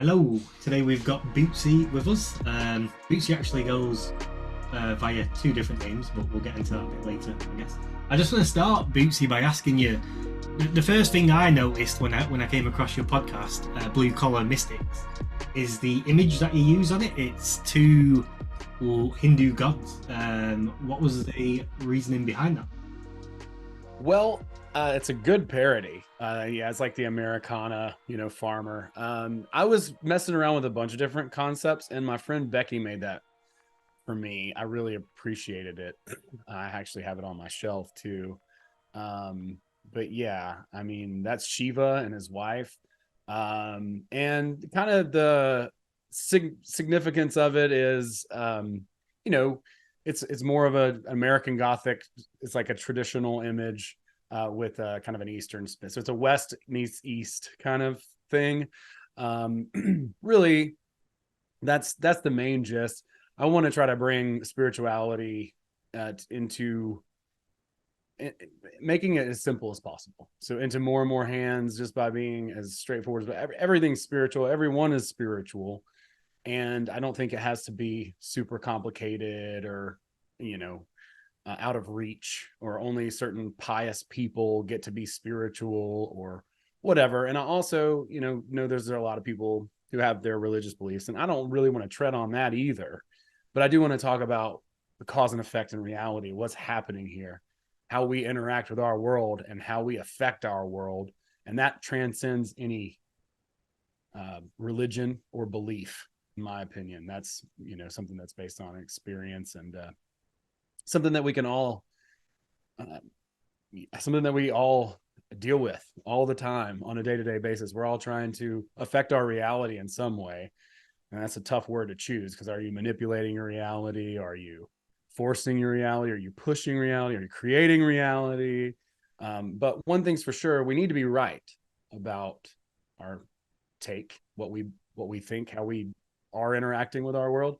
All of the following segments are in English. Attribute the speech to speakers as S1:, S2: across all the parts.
S1: Hello, today we've got Bootsy with us. Bootsy actually goes via two different names, but we'll get into that a bit later, I guess. I just want to start, Bootsy, by asking you the first thing I noticed when I came across your podcast, Blue Collar Mystics, is the image that you use on it. It's two Hindu gods. What was the reasoning behind that?
S2: Well, it's a good parody. Yeah, it's like the Americana, farmer. I was messing around with a bunch of different concepts, and my friend Becky made that for me. I really appreciated it. I actually have it on my shelf too. But yeah, I mean, that's Shiva and his wife. And kind of the significance of it is, you know, it's more of an American Gothic. It's like a traditional image with kind of an Eastern spin. So it's a West meets East kind of thing. Really, that's the main gist. I want to try to bring spirituality into making it as simple as possible. So into more and more hands, just by being as straightforward as everything's spiritual. Everyone is spiritual, and I don't think it has to be super complicated or out of reach, or only certain pious people get to be spiritual or whatever. And I also know there's a lot of people who have their religious beliefs, and I don't really want to tread on that either, but I do want to talk about the cause and effect in reality, what's happening here, how we interact with our world and how we affect our world. And that transcends any religion or belief, in my opinion. That's something that's based on experience, and something that we can all uh, something that we all deal with all the time on a day-to-day basis. We're all trying to affect our reality in some way, and that's a tough word to choose, because are you manipulating your reality? Are you forcing your reality? Are you pushing reality? Are you creating reality? But one thing's for sure, we need to be right about our take, what we think, how we are interacting with our world.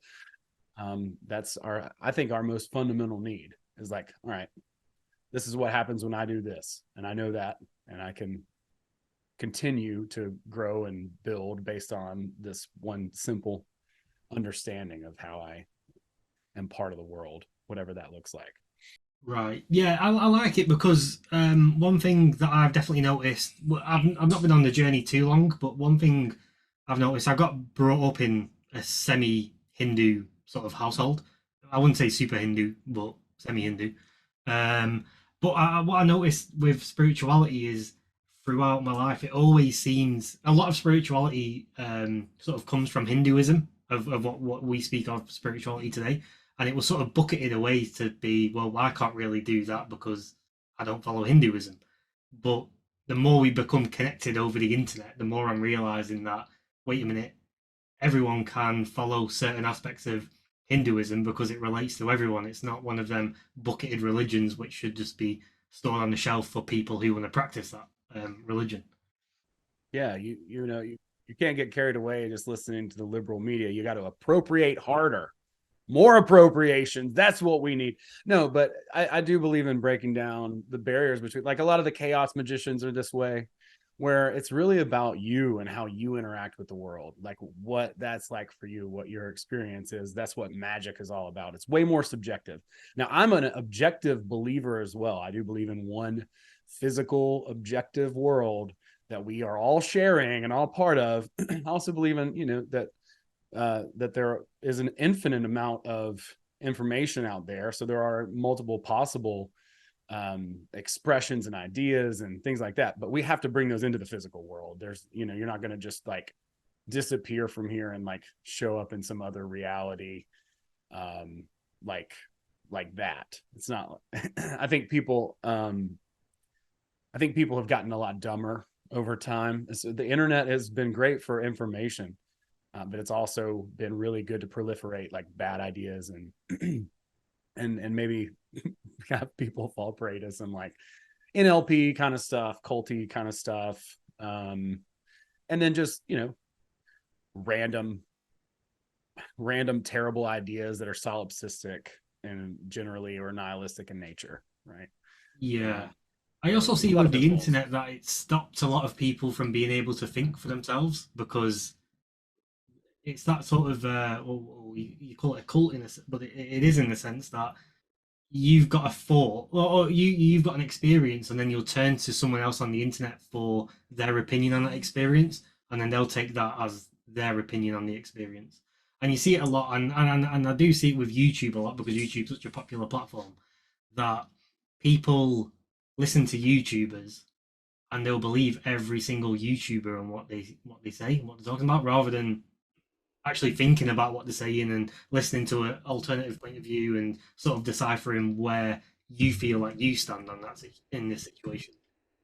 S2: That's I think our most fundamental need is like, all right, this is what happens when I do this, and I know that, and I can continue to grow and build based on this one simple understanding of how I am part of the world, whatever that looks like.
S1: Right. Yeah, I like it because one thing that I've definitely noticed, I've not been on the journey too long, but one thing I've noticed, I got brought up in a semi-Hindu sort of household. I wouldn't say super Hindu, but semi-Hindu. But what I noticed with spirituality is throughout my life, it always seems a lot of spirituality sort of comes from Hinduism, of what we speak of spirituality today, and it was sort of bucketed away to be, well, I can't really do that because I don't follow Hinduism. But the more we become connected over the internet, the more I'm realizing that, wait a minute, everyone can follow certain aspects of Hinduism because it relates to everyone. It's not one of them bucketed religions which should just be stored on the shelf for people who want to practice that religion.
S2: Yeah, you can't get carried away just listening to the liberal media. You got to appropriate harder, more appropriations. That's what we need. No, but I do believe in breaking down the barriers between, like, a lot of the chaos magicians are this way, where it's really about you and how you interact with the world, like what that's like for you, what your experience is. That's what magic is all about. It's way more subjective. Now, I'm an objective believer as well. I do believe in one physical objective world that we are all sharing and all part of. I also believe in, that there is an infinite amount of information out there. So there are multiple possible expressions and ideas and things like that. But we have to bring those into the physical world. There's, you're not going to just like disappear from here and like show up in some other reality, like that. It's not. I think people have gotten a lot dumber over time. So the internet has been great for information, but it's also been really good to proliferate like bad ideas and and maybe have people fall prey to some like NLP kind of stuff, culty kind of stuff, and then just random terrible ideas that are solipsistic and generally or nihilistic in nature, right?
S1: Yeah.
S2: Uh,
S1: I
S2: so
S1: also
S2: there's a
S1: see
S2: lot
S1: with
S2: of
S1: the
S2: pitfalls.
S1: internet that it stopped a lot of people from being able to think for themselves because it's that sort of well, you call it a cult in a, but it is in the sense that you've got a thought or you've got an experience, and then you'll turn to someone else on the internet for their opinion on that experience, and then they'll take that as their opinion on the experience. And you see it a lot, and I do see it with YouTube a lot, because YouTube's such a popular platform that people listen to YouTubers and they'll believe every single YouTuber and what they say and what they're talking about, rather than actually thinking about what they're saying and listening to an alternative point of view and sort of deciphering where you feel like you stand on that in this situation.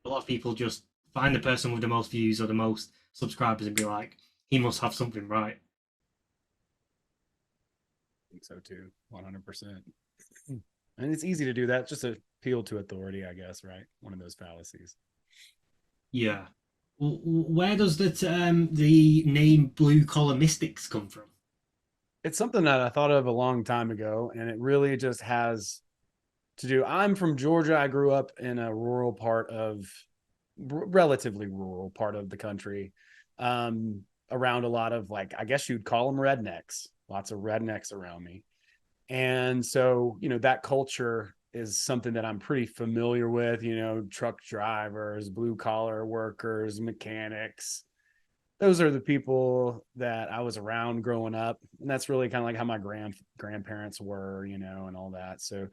S1: A lot of people just find the person with the most views or the most subscribers and be like, he must have something right.
S2: I think so too, 100%. And it's easy to do that, just appeal to authority, I guess, right? One of those fallacies.
S1: Yeah. Where does the name Blue Collar Mystics come from?
S2: It's something that I thought of a long time ago, and it really just has to do. I'm from Georgia. I grew up in a rural part of, relatively rural part of the country, around a lot of, like, I guess you'd call them rednecks, lots of rednecks around me. And so, that culture is something that I'm pretty familiar with, truck drivers, blue collar workers, mechanics. Those are the people that I was around growing up. And that's really kind of like how my grandparents were, and all that. So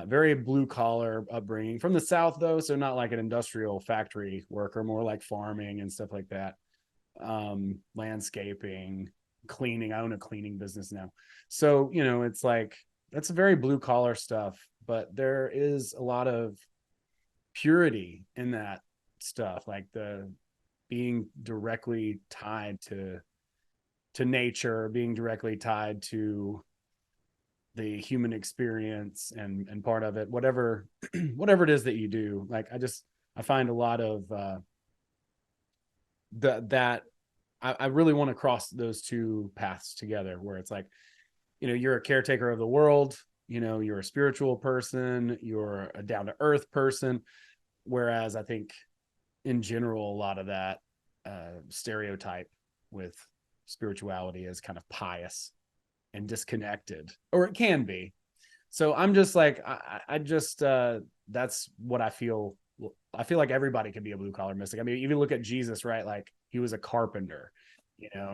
S2: very blue collar upbringing from the South, though. So not like an industrial factory worker, more like farming and stuff like that. Landscaping, cleaning. I own a cleaning business now. So, it's like, that's very blue collar stuff, but there is a lot of purity in that stuff, like the being directly tied to nature, being directly tied to the human experience and part of it, whatever whatever it is that you do. Like, I find a lot of that I really want to cross those two paths together, where it's like, you're a caretaker of the world, you're a spiritual person, you're a down to earth person. Whereas I think in general, a lot of that stereotype with spirituality is kind of pious and disconnected, or it can be. So I'm just like, I just, that's what I feel. I feel like everybody can be a blue collar mystic. I mean, even look at Jesus, right? Like, he was a carpenter,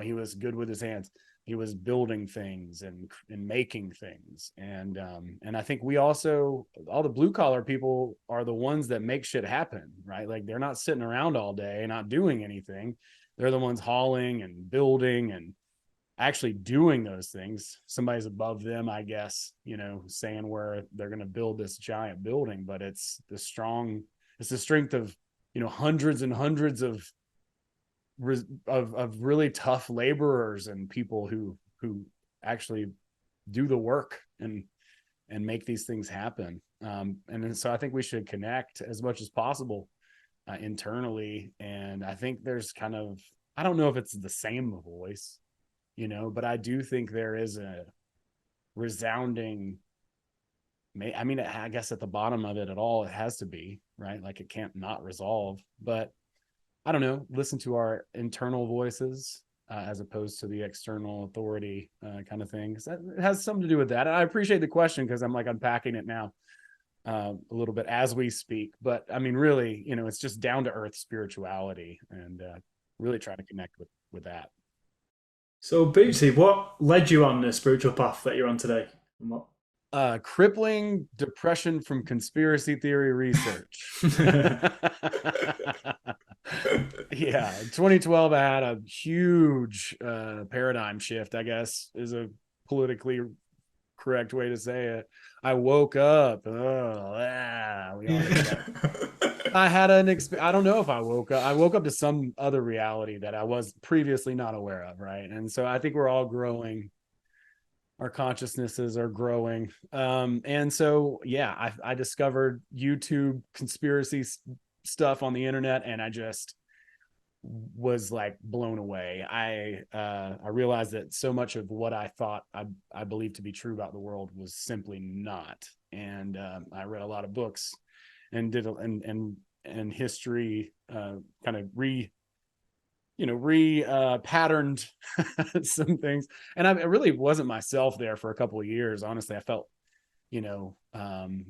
S2: he was good with his hands. He was building things and making things. And I think we also, all the blue collar people are the ones that make shit happen, right? Like, they're not sitting around all day not doing anything. They're the ones hauling and building and actually doing those things. Somebody's above them, I guess, saying where they're going to build this giant building, but it's the strength of, hundreds and hundreds of really tough laborers and people who actually do the work and make these things happen. And so I think we should connect as much as possible internally. And I think there's kind of, I don't know if it's the same voice, but I do think there is a resounding, I mean, I guess at the bottom of it at all, it has to be, right? Like, it can't not resolve. But I don't know, listen to our internal voices as opposed to the external authority kind of thing. That, it has something to do with that. And I appreciate the question, because I'm like unpacking it now a little bit as we speak. But I mean, really, it's just down to earth spirituality, and really trying to connect with that.
S3: So, Bootsy, what led you on the spiritual path that you're on today? And what?
S2: Crippling depression from conspiracy theory research. Yeah, 2012, I had a huge paradigm shift, I guess is a politically correct way to say it. I woke up. I had an experience. I don't know if I woke up. I woke up to some other reality that I was previously not aware of, right? And so I think we're all growing. Our consciousnesses are growing. And so, yeah, I discovered YouTube conspiracy stuff on the internet, and I just was like blown away. I realized that so much of what I thought I believed to be true about the world was simply not. And I read a lot of books and did and history kind of patterned some things. And I really wasn't myself there for a couple of years. Honestly, I felt,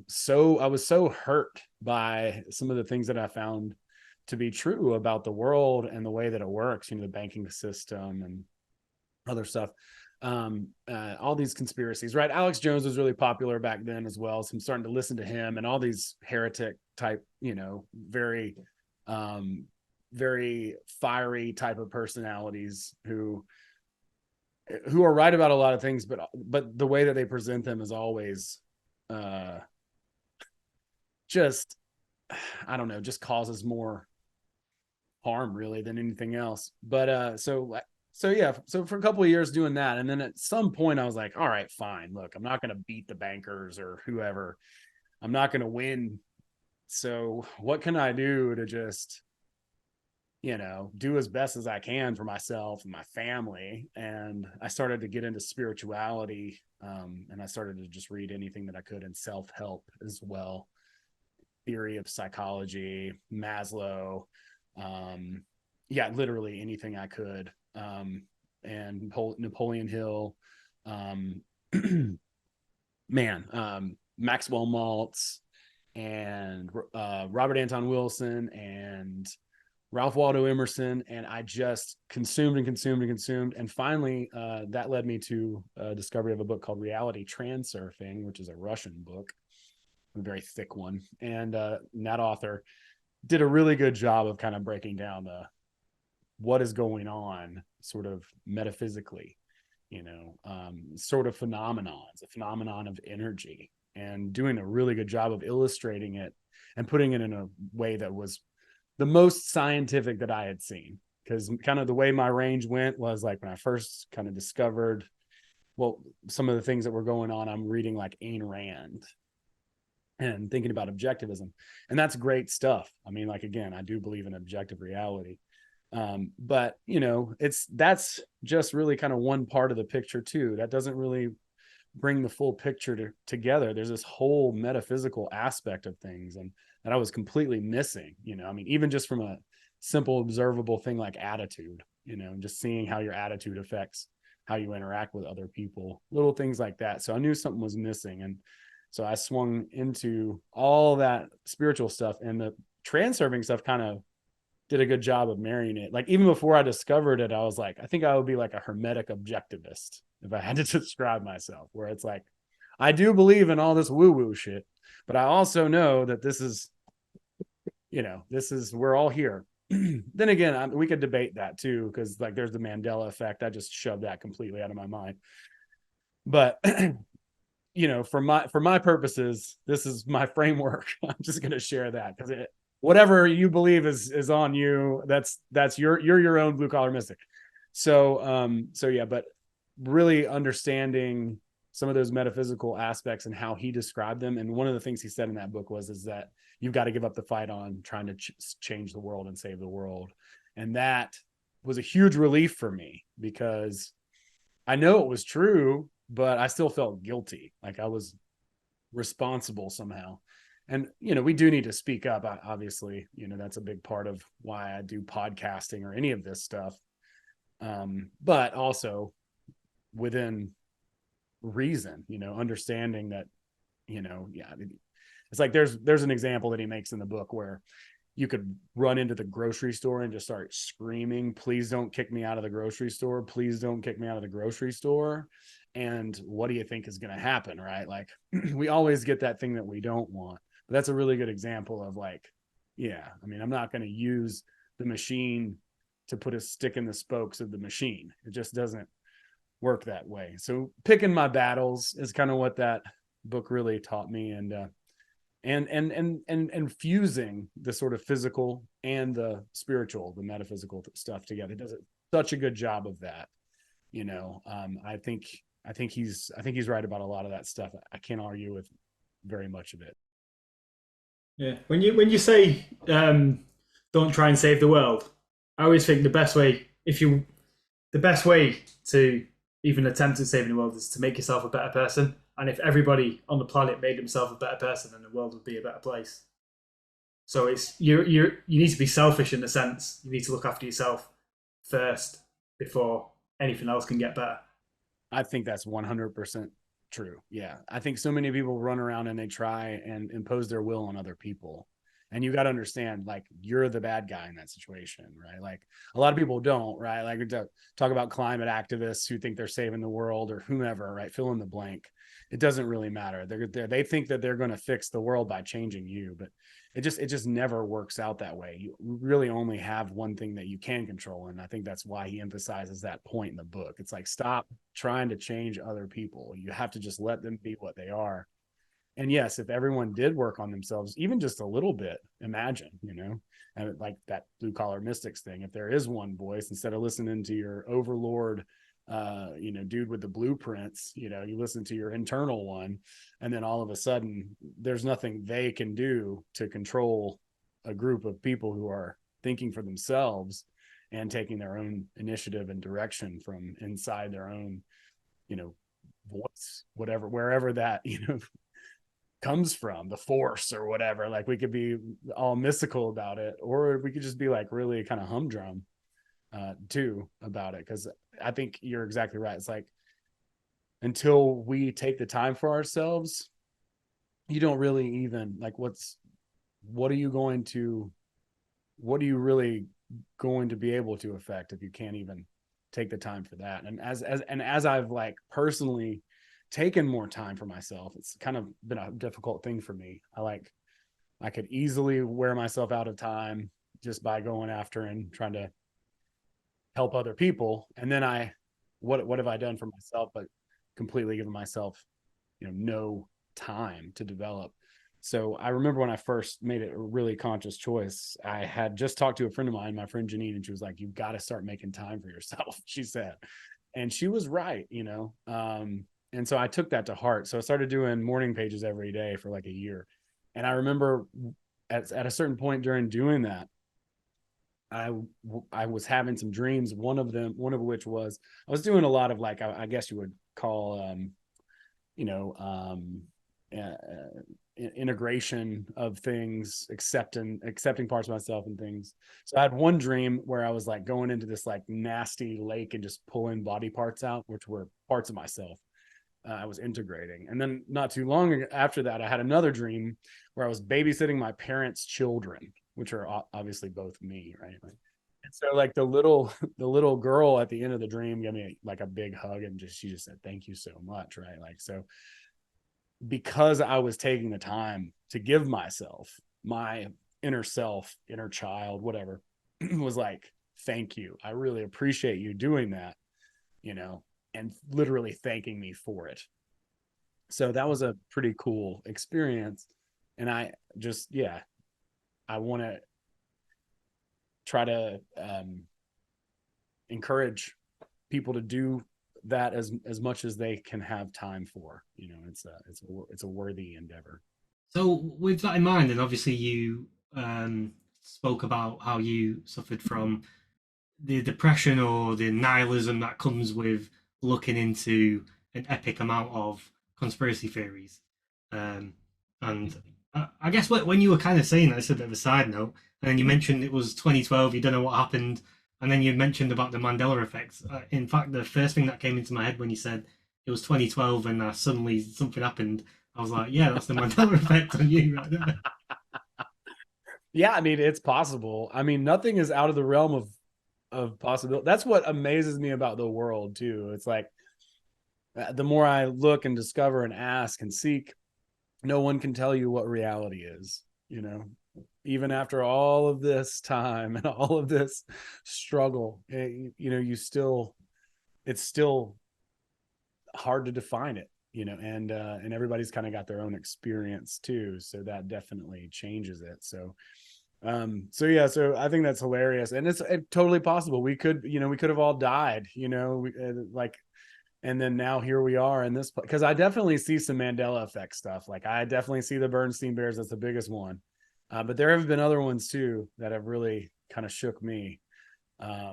S2: so I was so hurt by some of the things that I found to be true about the world and the way that it works, the banking system and other stuff. All these conspiracies, right? Alex Jones was really popular back then as well. So I'm starting to listen to him and all these heretic type, very, very fiery type of personalities who are right about a lot of things, but the way that they present them is always just, I don't know, just causes more harm really than anything else. But so for a couple of years doing that, and then at some point I was like, all right, fine, look, I'm not going to beat the bankers or whoever, I'm not going to win, so what can I do to just do as best as I can for myself and my family? And I started to get into spirituality, and I started to just read anything that I could in self-help as well, theory of psychology, Maslow, literally anything I could, and Napoleon Hill, Maxwell Maltz, and Robert Anton Wilson, and Ralph Waldo Emerson, and I just consumed and consumed and consumed. And finally, that led me to a discovery of a book called Reality Transurfing, which is a Russian book, a very thick one. And that author did a really good job of kind of breaking down what is going on sort of metaphysically, sort of phenomenons, a phenomenon of energy, and doing a really good job of illustrating it and putting it in a way that was the most scientific that I had seen. Because kind of the way my range went was like when I first kind of discovered, some of the things that were going on, I'm reading like Ayn Rand and thinking about objectivism. And that's great stuff. I mean, like, again, I do believe in objective reality. But that's just really kind of one part of the picture too. That doesn't really bring the full picture together. There's this whole metaphysical aspect of things, and that I was completely missing, I mean, even just from a simple observable thing like attitude, just seeing how your attitude affects how you interact with other people, little things like that. So I knew something was missing. And so I swung into all that spiritual stuff, and the transurfing stuff kind of did a good job of marrying it. Like, even before I discovered it, I was like, I think I would be like a hermetic objectivist if I had to describe myself, where it's like, I do believe in all this woo-woo shit, but I also know that this is, we're all here. Then again, we could debate that too, because like there's the Mandela effect. I just shoved that completely out of my mind. But for my purposes, this is my framework. I'm just going to share that, because whatever you believe is on you. That's you're your own blue collar mystic. So but really understanding some of those metaphysical aspects and how he described them. And one of the things he said in that book is that you've got to give up the fight on trying to change the world and save the world. And that was a huge relief for me, because I know it was true, but I still felt guilty. Like I was responsible somehow. And, we do need to speak up. Obviously, that's a big part of why I do podcasting or any of this stuff. But also within reason, understanding that, it's like there's an example that he makes in the book where you could run into the grocery store and just start screaming, please don't kick me out of the grocery store. Please don't kick me out of the grocery store. And what do you think is going to happen? Right? Like we always get that thing that we don't want. But that's a really good example of like, I'm not going to use the machine to put a stick in the spokes of the machine. It just doesn't work that way. So picking my battles is kind of what that book really taught me. And fusing the sort of physical and the spiritual, the metaphysical stuff together. It does such a good job of that. I think he's right about a lot of that stuff. I can't argue with very much of it.
S3: Yeah. When you say don't try and save the world, I always think the best way to even attempt at saving the world is to make yourself a better person. And if everybody on the planet made themselves a better person, then the world would be a better place. So it's you need to be selfish in the sense you need to look after yourself. first before anything else can get better.
S2: I think that's 100% true. Yeah. I think so many people run around and they try and impose their will on other people. And you got to understand, like, you're the bad guy in that situation, right? Like, a lot of people don't, right? Like, we talk about climate activists who think they're saving the world or whomever, right? Fill in the blank. It doesn't really matter. They think that they're going to fix the world by changing you, but it just never works out that way. You really only have one thing that you can control. And I think that's why he emphasizes that point in the book. It's like, stop trying to change other people. You have to just let them be what they are. And yes, if everyone did work on themselves, even just a little bit, imagine, and like that blue collar mystics thing, if there is one voice, instead of listening to your overlord, dude with the blueprints, you listen to your internal one, and then all of a sudden there's nothing they can do to control a group of people who are thinking for themselves and taking their own initiative and direction from inside their own, voice, whatever, wherever that, comes from, the force or whatever. Like, we could be all mystical about it, or we could just be like really kind of humdrum too about it, because I think you're exactly right. It's like, until we take the time for ourselves, you don't really even like, what are you really going to be able to affect if you can't even take the time for that? And as I've like personally taken more time for myself, it's kind of been a difficult thing for me. I could easily wear myself out of time just by going after and trying to help other people. And then what have I done for myself but completely given myself, no time to develop. So I remember when I first made it a really conscious choice, I had just talked to a friend of mine, my friend Janine, and she was like, you've got to start making time for yourself, she said. And she was right, and so I took that to heart. So I started doing morning pages every day for like a year. And I remember at a certain point during doing that, I was having some dreams. One of which was, I was doing a lot of, like, I guess you would call, integration of things, accepting parts of myself and things. So I had one dream where I was like going into this like nasty lake and just pulling body parts out, which were parts of myself. I was integrating. And then not too long after that, I had another dream where I was babysitting my parents' children, which are obviously both me, right? And so like the little girl at the end of the dream gave me like a big hug, and she just said, thank you so much, right? Like, so because I was taking the time to give myself, my inner self, inner child, whatever, was like, thank you. I really appreciate you doing that, and literally thanking me for it. So that was a pretty cool experience. And I want to try to encourage people to do that as much as they can have time for. It's a worthy endeavor.
S1: So with that in mind, and obviously you spoke about how you suffered from the depression or the nihilism that comes with looking into an epic amount of conspiracy theories. And I guess when you were kind of saying that, it's a bit of a side note, and then you mentioned it was 2012, you don't know what happened, and then you mentioned about the Mandela effect. In fact, the first thing that came into my head when you said it was 2012 and suddenly something happened, I was like, yeah, that's the Mandela effect on you right there.
S2: Yeah, I mean, it's possible. I mean, nothing is out of the realm of possibility. That's what amazes me about the world too. It's like, the more I look and discover and ask and seek, no one can tell you what reality is, even after all of this time and all of this struggle, it's still hard to define it, and everybody's kind of got their own experience too. So that definitely changes it. So I think that's hilarious. And it's totally possible. We could have all died, and then now here we are in this, because I definitely see some Mandela effect stuff. Like, I definitely see the Bernstein Bears. That's the biggest one. But there have been other ones too that have really kind of shook me. I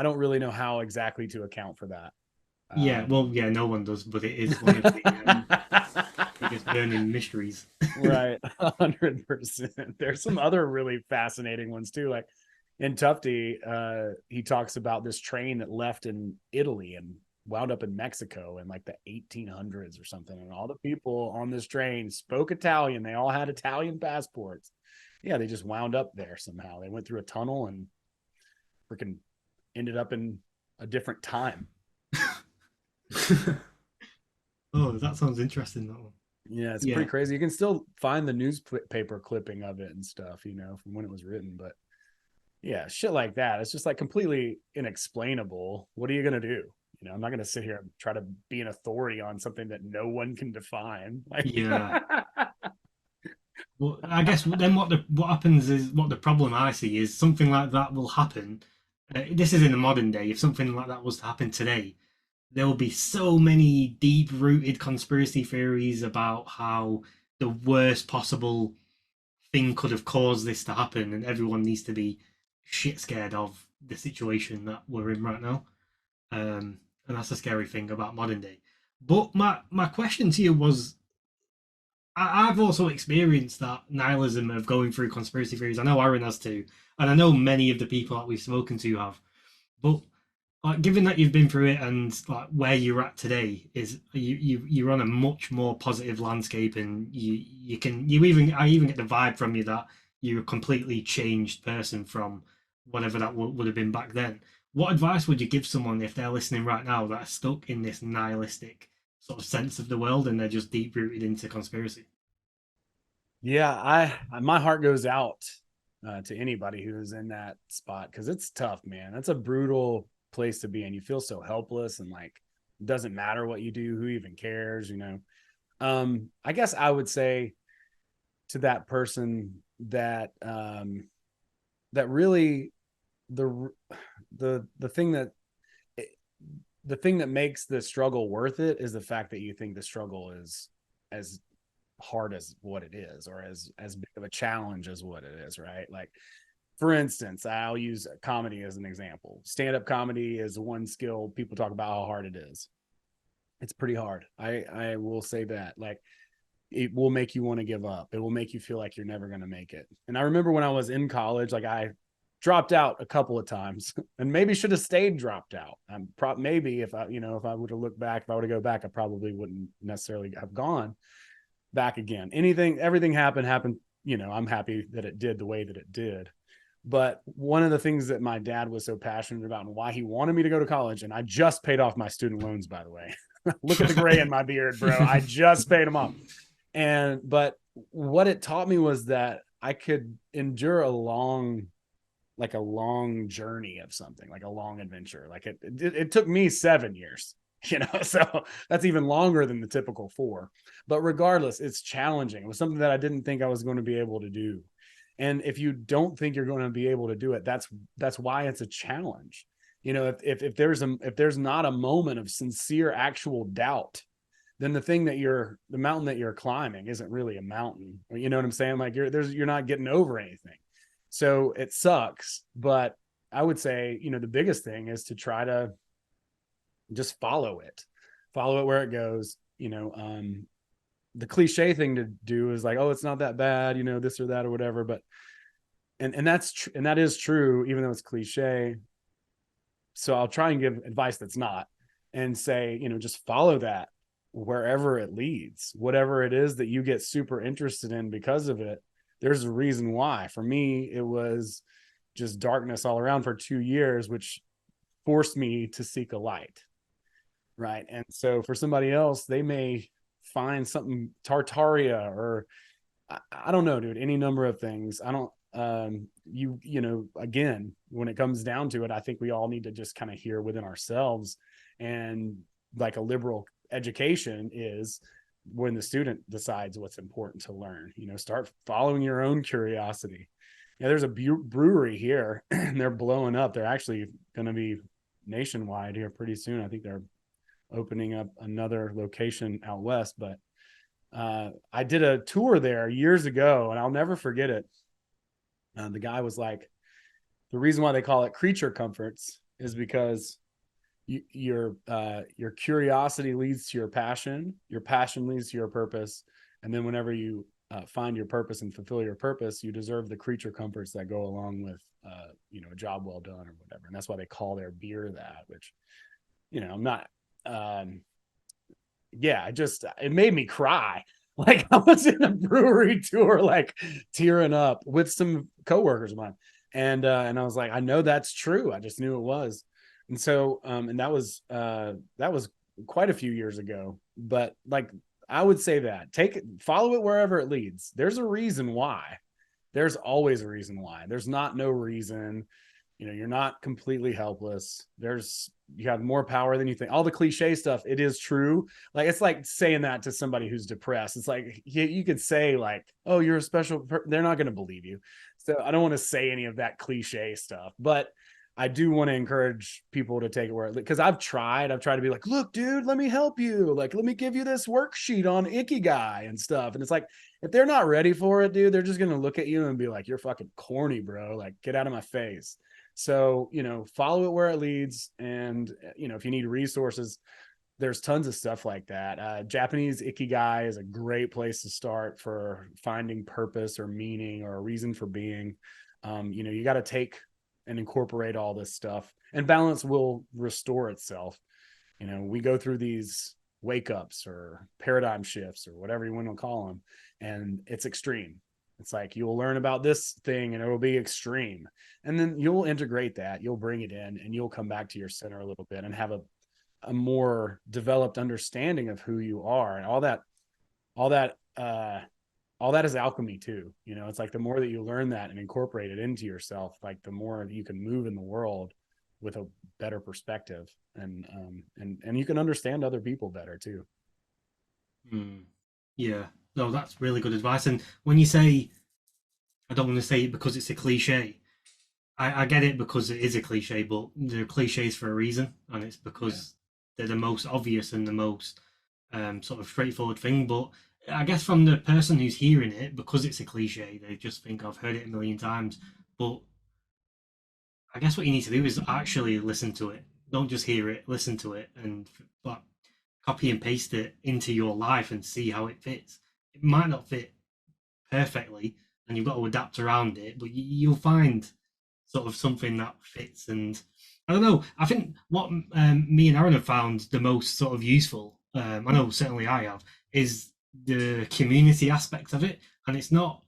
S2: don't really know how exactly to account for that.
S1: No one does, but it is one of the biggest burning mysteries.
S2: Right, 100%. There's some other really fascinating ones too. Like, in Tufte, he talks about this train that left in Italy and wound up in Mexico in like the 1800s or something. And all the people on this train spoke Italian. They all had Italian passports. Yeah, they just wound up there somehow. They went through a tunnel and freaking ended up in a different time.
S1: Oh, that sounds interesting. That one.
S2: Yeah, it's pretty crazy. You can still find the newspaper clipping of it and stuff, you know, from when it was written. But yeah, shit like that. It's just like completely inexplainable. What are you going to do? You know, I'm not going to sit here and try to be an authority on something that no one can define. Like,
S1: Yeah. Well, I guess then what happens is, what the problem I see is, something like that will happen. This is in the modern day. If something like that was to happen today, there will be so many deep-rooted conspiracy theories about how the worst possible thing could have caused this to happen, and everyone needs to be shit scared of the situation that we're in right now. And that's a scary thing about modern day. But my question to you was, I've also experienced that nihilism of going through conspiracy theories. I know Aaron has too, and I know many of the people that we've spoken to have. But like, given that you've been through it, and like where you're at today is, you're on a much more positive landscape, and I even get the vibe from you that you're a completely changed person from whatever that would have been back then. What advice would you give someone if they're listening right now that are stuck in this nihilistic sort of sense of the world, and they're just deep rooted into conspiracy?
S2: yeah, my heart goes out to anybody who's in that spot, because it's tough, man. That's a brutal place to be in. You feel so helpless, and like it doesn't matter what you do, who even cares, you know. I guess I would say to that person that that really the the thing that the thing that makes the struggle worth it is the fact that you think the struggle is as hard as what it is, or as big of a challenge as what it is, right? Like, for instance, I'll use comedy as an example. Stand-up comedy is one skill people talk about how hard it is. It's pretty hard. I will say that. Like, it will make you want to give up. It will make you feel like you're never going to make it. And I remember when I was in college, like, I dropped out a couple of times and maybe should have stayed dropped out. Maybe if I, you know, if I would have looked back, if I were to go back, I probably wouldn't necessarily have gone back again. Everything happened. You know, I'm happy that it did the way that it did. But one of the things that my dad was so passionate about, and why he wanted me to go to college, and I just paid off my student loans, by the way. Look at the gray in my beard, bro. I just paid them off. But what it taught me was that I could endure a long journey of something, like a long adventure. Like it took me 7 years, you know, so that's even longer than the typical 4. But regardless, it's challenging. It was something that I didn't think I was going to be able to do. And if you don't think you're going to be able to do it, that's why it's a challenge. You know, if there's not a moment of sincere actual doubt, then the mountain that you're climbing isn't really a mountain. You know what I'm saying? Like, you're not getting over anything. So it sucks. But I would say, you know, the biggest thing is to try to just follow it where it goes. You know, the cliche thing to do is like, oh, it's not that bad, you know, this or that or whatever. But and that is true, even though it's cliche. So I'll try and give advice that's not, and say, you know, just follow that wherever it leads, whatever it is that you get super interested in because of it. There's a reason why. For me, it was just darkness all around for 2 years, which forced me to seek a light. Right. And so for somebody else, they may find something, Tartaria, or I don't know, dude, any number of things. I don't, you know, again, when it comes down to it, I think we all need to just kind of hear within ourselves. And like a liberal education is when the student decides what's important to learn, you know, start following your own curiosity. Yeah, there's a brewery here and they're blowing up. They're actually going to be nationwide here pretty soon. I think they're opening up another location out west. But I did a tour there years ago, and I'll never forget it. The guy was like, the reason why they call it creature comforts is because your curiosity leads to your passion leads to your purpose, and then whenever you find your purpose and fulfill your purpose, you deserve the creature comforts that go along with, a job well done or whatever. And that's why they call their beer that, which, I'm not, it made me cry. Like I was in a brewery tour, like tearing up with some coworkers of mine. And I was like, I know that's true. I just knew it was. And so, and that was quite a few years ago, but like, I would say that follow it wherever it leads. There's a reason why. There's always a reason why. There's not no reason. You're not completely helpless. You have more power than you think. All the cliche stuff, it is true. Like, it's like saying that to somebody who's depressed. It's like, you could say like, oh, you're a special they're not going to believe you. So I don't want to say any of that cliche stuff, but I do want to encourage people to take it where, because I've tried to be like, look, dude, let me help you. Like, let me give you this worksheet on Ikigai and stuff. And it's like, if they're not ready for it, dude, they're just going to look at you and be like, you're fucking corny, bro. Like, get out of my face. So, follow it where it leads. And, if you need resources, there's tons of stuff like that. Japanese Ikigai is a great place to start for finding purpose or meaning or a reason for being. You got to take and incorporate all this stuff, and balance will restore itself. We go through these wake ups or paradigm shifts or whatever you want to call them, and it's extreme. It's like, you'll learn about this thing and it will be extreme, and then you'll integrate that, you'll bring it in, and you'll come back to your center a little bit and have a more developed understanding of who you are. And all that is alchemy too. It's like, the more that you learn that and incorporate it into yourself, like the more you can move in the world with a better perspective, and you can understand other people better too.
S1: Yeah, no, that's really good advice. And when you say, I don't want to say it because it's a cliche, I get it because it is a cliche, but they're cliches for a reason, and it's because they're the most obvious and the most sort of straightforward thing. But I guess from the person who's hearing it, because it's a cliche, they just think, I've heard it a million times. But I guess what you need to do is actually listen to it. Don't just hear it, listen to it, and like, copy and paste it into your life and see how it fits. It might not fit perfectly, and you've got to adapt around it, but you'll find sort of something that fits. And I don't know, I think what me and Aaron have found the most sort of useful, I know certainly I have, is the community aspect of it. And it's not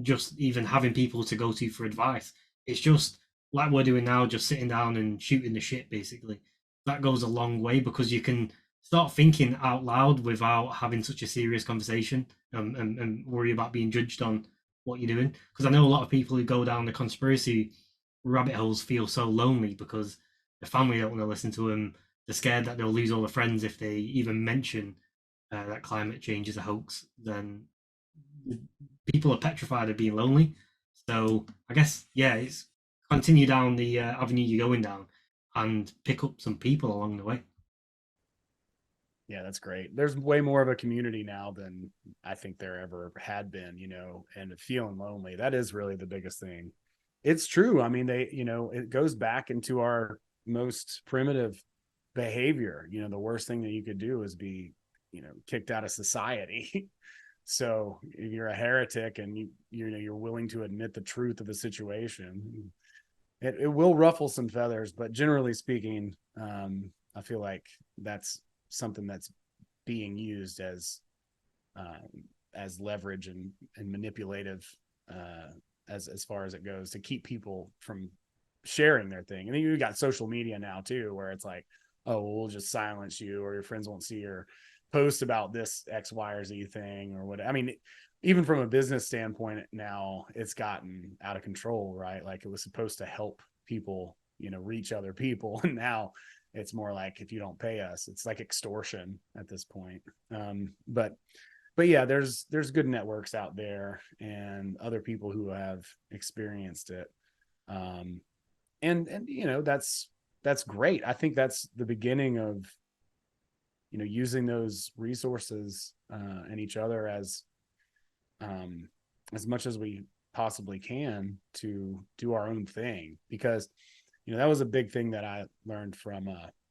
S1: just even having people to go to for advice, it's just like we're doing now, just sitting down and shooting the shit basically. That goes a long way, because you can start thinking out loud without having such a serious conversation, and worry about being judged on what you're doing. Because I know a lot of people who go down the conspiracy rabbit holes feel so lonely because the family don't want to listen to them. They're scared that they'll lose all their friends if they even mention that climate change is a hoax. Then people are petrified of being lonely. So I guess, yeah, it's continue down the avenue you're going down and pick up some people along the way.
S2: Yeah, that's great. There's way more of a community now than I think there ever had been, and feeling lonely. That is really the biggest thing. It's true. I mean, it goes back into our most primitive behavior. The worst thing that you could do is be, kicked out of society. So if you're a heretic and you're willing to admit the truth of the situation, it will ruffle some feathers, but generally speaking, I feel like that's something that's being used as leverage and manipulative, as far as it goes, to keep people from sharing their thing. And then you got social media now too, where it's like, oh, we'll just silence you, or your friends won't see your post about this X, Y, or Z thing, or what. I mean, even from a business standpoint now, it's gotten out of control, right? Like, it was supposed to help people, reach other people, and now it's more like, if you don't pay us, it's like extortion at this point. But yeah, there's good networks out there and other people who have experienced it. And that's great. I think that's the beginning of, using those resources and each other as much as we possibly can to do our own thing. Because that was a big thing that I learned from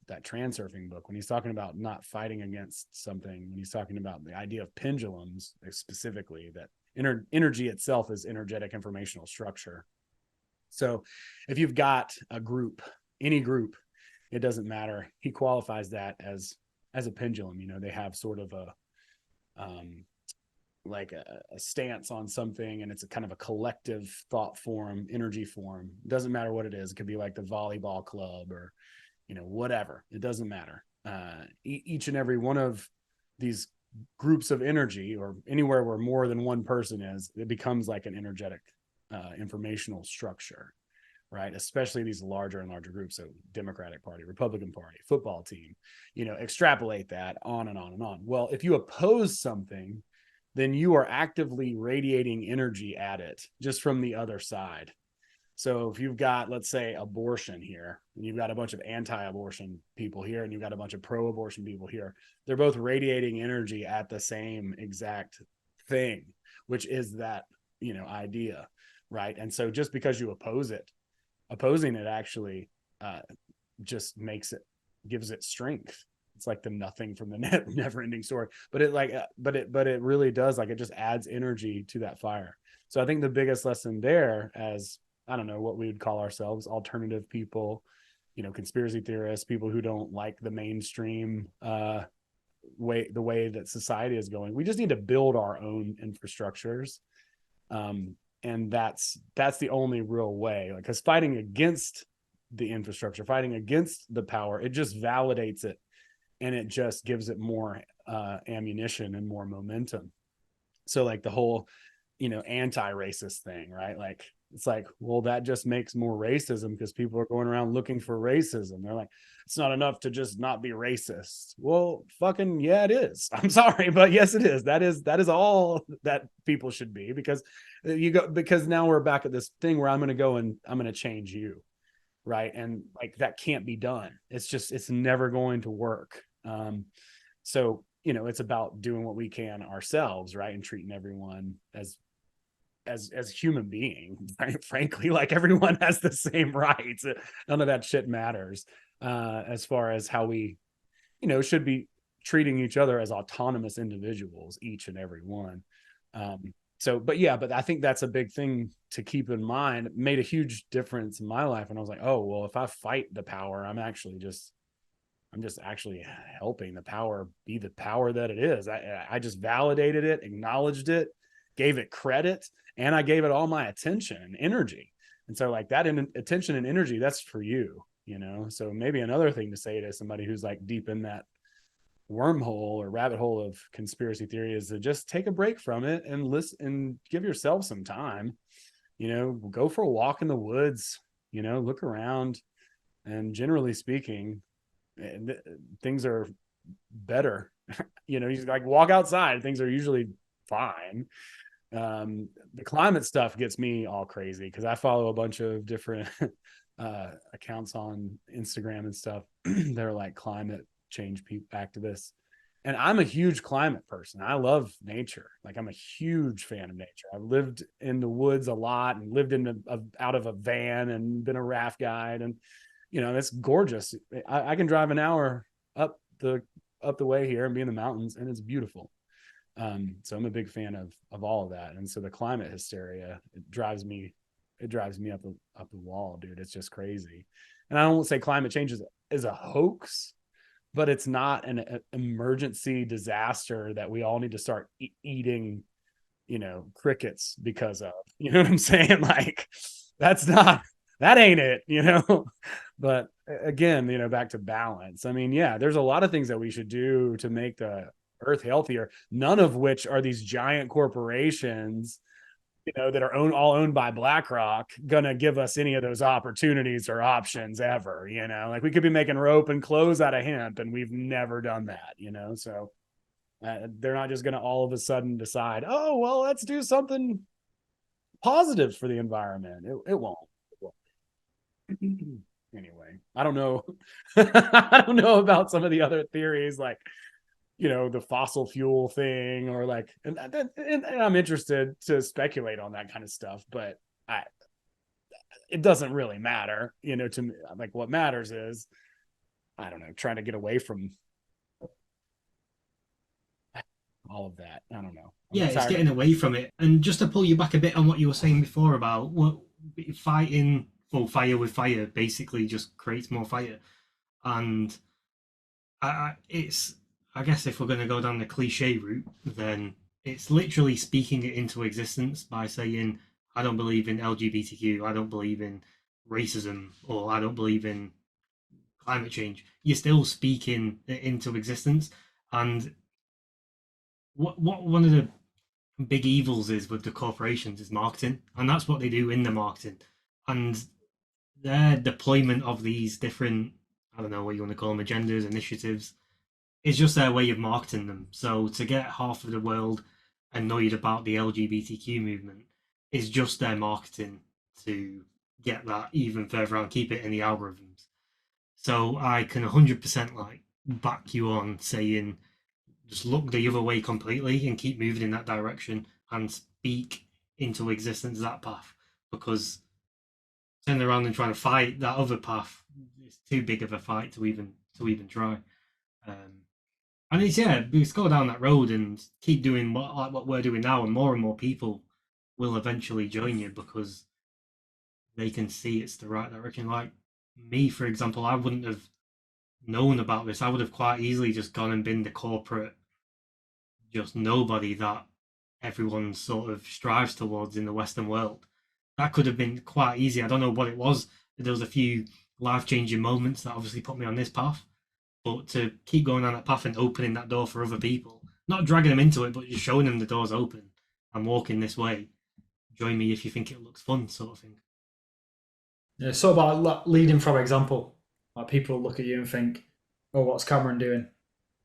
S2: that transurfing book, when he's talking about not fighting against something, when he's talking about the idea of pendulums specifically, that energy itself is energetic informational structure. So if you've got a group, any group, it doesn't matter. He qualifies that as a pendulum. You know, they have sort of a like a stance on something, and it's a kind of a collective thought form, energy form. It doesn't matter what it is. It could be like the volleyball club or, you know, whatever. It doesn't matter. Each and every one of these groups of energy, or anywhere where more than one person is, it becomes like an energetic informational structure, right? Especially these larger and larger groups. So Democratic Party, Republican Party, football team, you know, extrapolate that on and on and on. Well, if you oppose something, then you are actively radiating energy at it just from the other side. So if you've got, let's say, abortion here, and you've got a bunch of anti-abortion people here, and you've got a bunch of pro-abortion people here, they're both radiating energy at the same exact thing, which is that, you know, idea, right? And so just because you oppose it, opposing it actually just gives it strength. It's like the nothing from the never ending story, but it really does, like, it just adds energy to that fire. So I think the biggest lesson there, as I don't know what we would call ourselves, alternative people, you know, conspiracy theorists, people who don't like the mainstream the way that society is going, we just need to build our own infrastructures. And that's the only real way, like, because fighting against the infrastructure, fighting against the power, it just validates it, and it just gives it more ammunition and more momentum. So like the whole, you know, anti-racist thing, right? Like, it's like, well, that just makes more racism because people are going around looking for racism. They're like, it's not enough to just not be racist. Well, fucking yeah, it is. I'm sorry, but yes, it is. That is all that people should be, because because now we're back at this thing where I'm going to go and I'm going to change you, right? And like, that can't be done. It's never going to work. So, you know, it's about doing what we can ourselves, right? And treating everyone as human beings, right? Frankly, like, everyone has the same rights. None of that shit matters as far as how we, you know, should be treating each other as autonomous individuals, each and every one. But I think that's a big thing to keep in mind. It made a huge difference in my life. And I was like, oh, well, if I fight the power, I'm just actually helping the power be the power that it is. I just validated it, acknowledged it, gave it credit, and I gave it all my attention and energy. And so, like, that attention and energy, that's for you, you know? So maybe another thing to say to somebody who's like deep in that wormhole or rabbit hole of conspiracy theory is to just take a break from it and listen and give yourself some time, you know, go for a walk in the woods, you know, look around, and generally speaking, things are better. You know, you just like walk outside, things are usually fine. The climate stuff gets me all crazy because I follow a bunch of different accounts on Instagram and stuff. They're like climate change activists, and I'm a huge climate person. I love nature. Like, I'm a huge fan of nature. I've lived in the woods a lot and lived out of a van and been a raft guide, and you know, it's gorgeous. I can drive an hour up the way here and be in the mountains, and it's beautiful. So I'm a big fan of all of that. And so the climate hysteria, it drives me up the wall, dude. It's just crazy. And I don't say climate change is a hoax, but it's not an emergency disaster that we all need to start eating, you know, crickets because of, you know what I'm saying? Like, that ain't it, you know? But again, you know, back to balance. I mean, yeah, there's a lot of things that we should do to make the earth healthier, none of which are these giant corporations, you know, that are all owned by BlackRock, gonna give us any of those opportunities or options ever, you know? Like, we could be making rope and clothes out of hemp, and we've never done that, you know? So they're not just gonna all of a sudden decide, oh, well, let's do something positive for the environment. It won't. Anyway, I don't know. I don't know about some of the other theories, like, you know, the fossil fuel thing, or like, and I'm interested to speculate on that kind of stuff, but it doesn't really matter, you know, to me. Like, what matters is, I don't know, trying to get away from all of that. I don't know.
S1: Yeah, it's getting away from it. And just to pull you back a bit on what you were saying before about what fighting fire with fire basically just creates more fire. And it's, I guess if we're going to go down the cliche route, then it's literally speaking it into existence by saying, I don't believe in LGBTQ, I don't believe in racism, or I don't believe in climate change. You're still speaking it into existence. And what one of the big evils is with the corporations is marketing, and that's what they do in the marketing. And their deployment of these different, I don't know what you want to call them, agendas, initiatives, is just their way of marketing them. So to get half of the world annoyed about the LGBTQ movement is just their marketing to get that even further out and keep it in the algorithms. So I can 100% like back you on saying just look the other way completely and keep moving in that direction and speak into existence that path, because turning around and trying to fight that other path is too big of a fight to even try. Um, and it's just go down that road and keep doing what we're doing now, and more people will eventually join you because they can see it's the right direction. Like me, for example, I wouldn't have known about this. I would have quite easily just gone and been the corporate, just nobody that everyone sort of strives towards in the Western world. That could have been quite easy. I don't know what it was. There was a few life-changing moments that obviously put me on this path, but to keep going on that path and opening that door for other people, not dragging them into it, but just showing them the door's open and walking this way. Join me if you think it looks fun, sort of thing.
S3: Yeah, it's sort of about leading from example. Like people look at you and think, "Oh, what's Cameron doing?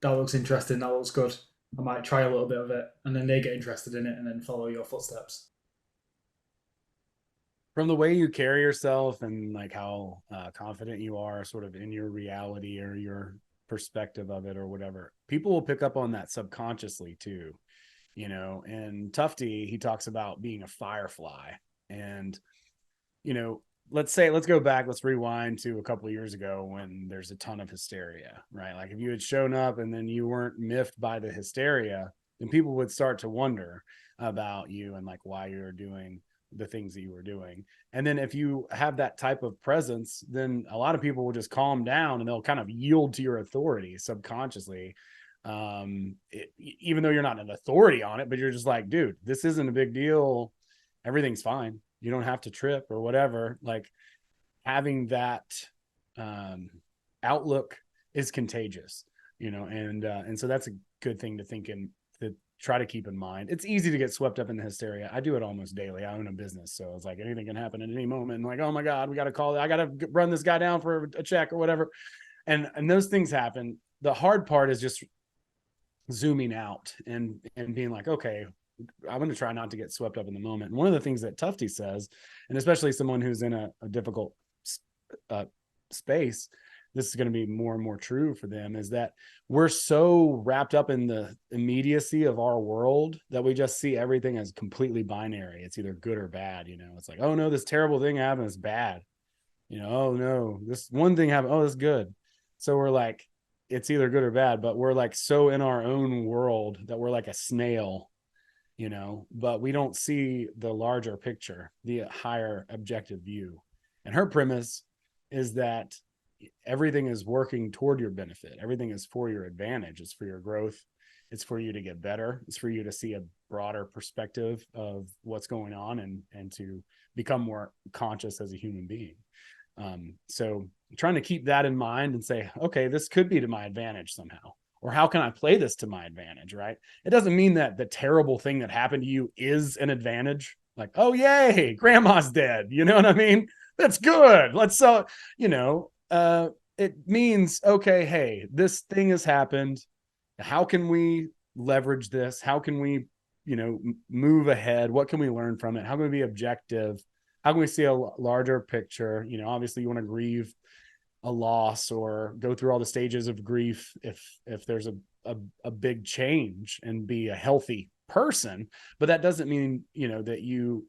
S3: That looks interesting. That looks good. I might try a little bit of it," and then they get interested in it and then follow your footsteps.
S2: From the way you carry yourself and like how confident you are sort of in your reality or your perspective of it or whatever, people will pick up on that subconsciously too, you know. And Tufty, he talks about being a firefly. And you know, let's go back, let's rewind to a couple of years ago when there's a ton of hysteria, right? Like if you had shown up and then you weren't miffed by the hysteria, then people would start to wonder about you and like why you're doing the things that you were doing. And then if you have that type of presence, then a lot of people will just calm down and they'll kind of yield to your authority subconsciously. Even though you're not an authority on it, but you're just like, dude, this isn't a big deal. Everything's fine. You don't have to trip or whatever. Like having that outlook is contagious, you know, and so that's a good thing to think and to try to keep in mind. It's easy to get swept up in the hysteria. I do it almost daily. I own a business, so it's like anything can happen at any moment. And like, oh my God, we got to call. I got to run this guy down for a check or whatever, and those things happen. The hard part is just zooming out and being like, okay, I'm going to try not to get swept up in the moment. And one of the things that Tufty says, and especially someone who's in a difficult space, this is going to be more and more true for them, is that we're so wrapped up in the immediacy of our world that we just see everything as completely binary. It's either good or bad. You know, it's like, oh no, this terrible thing happened. It's bad. You know, oh no, this one thing happened. Oh, it's good. So we're like, it's either good or bad, but we're like so in our own world that we're like a snail, you know, but we don't see the larger picture, the higher objective view. And her premise is that everything is working toward your benefit. Everything is for your advantage. It's for your growth. It's for you to get better. It's for you to see a broader perspective of what's going on and to become more conscious as a human being. So trying to keep that in mind and say, okay, this could be to my advantage somehow. Or how can I play this to my advantage, right? It doesn't mean that the terrible thing that happened to you is an advantage. Like, oh, yay, grandma's dead. You know what I mean? That's good. Let's, you know, it means, okay, hey, this thing has happened. How can we leverage this? How can we, you know, move ahead? What can we learn from it? How can we be objective? How can we see a larger picture? You know, obviously you want to grieve a loss or go through all the stages of grief if there's a big change and be a healthy person. But that doesn't mean, you know, that you,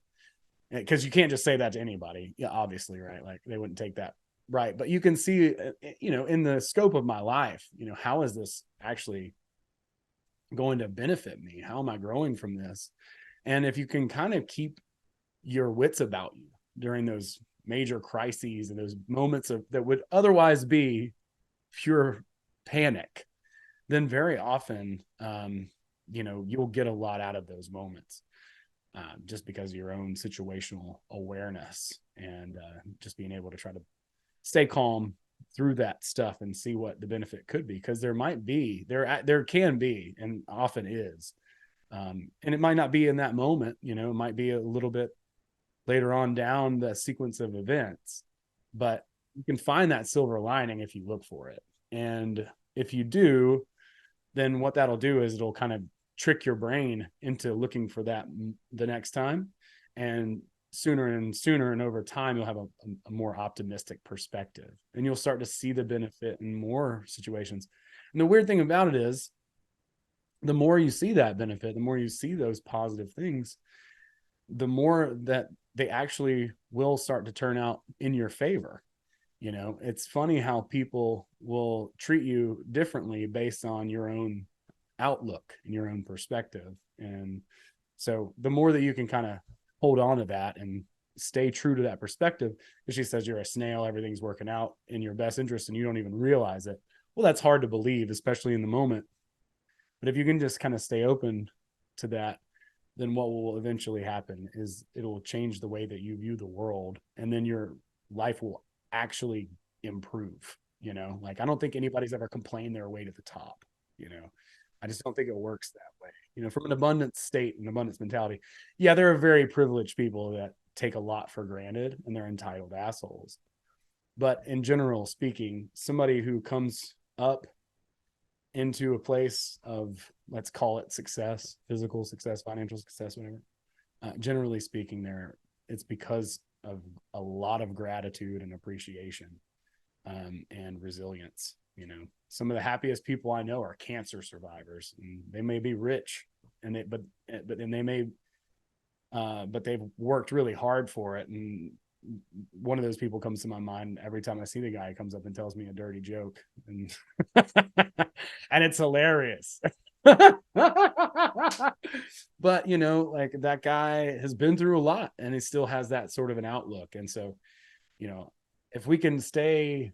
S2: because you can't just say that to anybody. Yeah, obviously, right? Like they wouldn't take that right. But you can see, you know, in the scope of my life, you know, how is this actually going to benefit me? How am I growing from this? And if you can kind of keep your wits about you during those major crises and those moments of that would otherwise be pure panic, then very often, you'll get a lot out of those moments, just because of your own situational awareness and just being able to try to stay calm through that stuff and see what the benefit could be. Because there can be, and often is, and it might not be in that moment, it might be a little bit later on down the sequence of events, but you can find that silver lining if you look for it. And if you do, then what that'll do is it'll kind of trick your brain into looking for that the next time. And sooner and over time, you'll have a more optimistic perspective, and you'll start to see the benefit in more situations. And the weird thing about it is, the more you see that benefit, the more you see those positive things, the more that they actually will start to turn out in your favor. It's funny how people will treat you differently based on your own outlook and your own perspective. And so the more that you can kind of hold on to that and stay true to that perspective, if she says you're a snail, everything's working out in your best interest and you don't even realize it, well, that's hard to believe, especially in the moment. But if you can just kind of stay open to that, then what will eventually happen is it'll change the way that you view the world, and then your life will actually improve. Like, I don't think anybody's ever complained their way to the top. I just don't think it works that way. From an abundance state and abundance mentality, yeah, there are very privileged people that take a lot for granted and they're entitled assholes. But in general speaking, somebody who comes up into a place of, let's call it success, physical success, financial success, whatever, generally speaking, it's because of a lot of gratitude and appreciation, and resilience. Some of the happiest people I know are cancer survivors, and they may be rich, but they've worked really hard for it. And one of those people comes to my mind every time I see the guy. He comes up and tells me a dirty joke, and and it's hilarious. But like, that guy has been through a lot and he still has that sort of an outlook. And so, if we can stay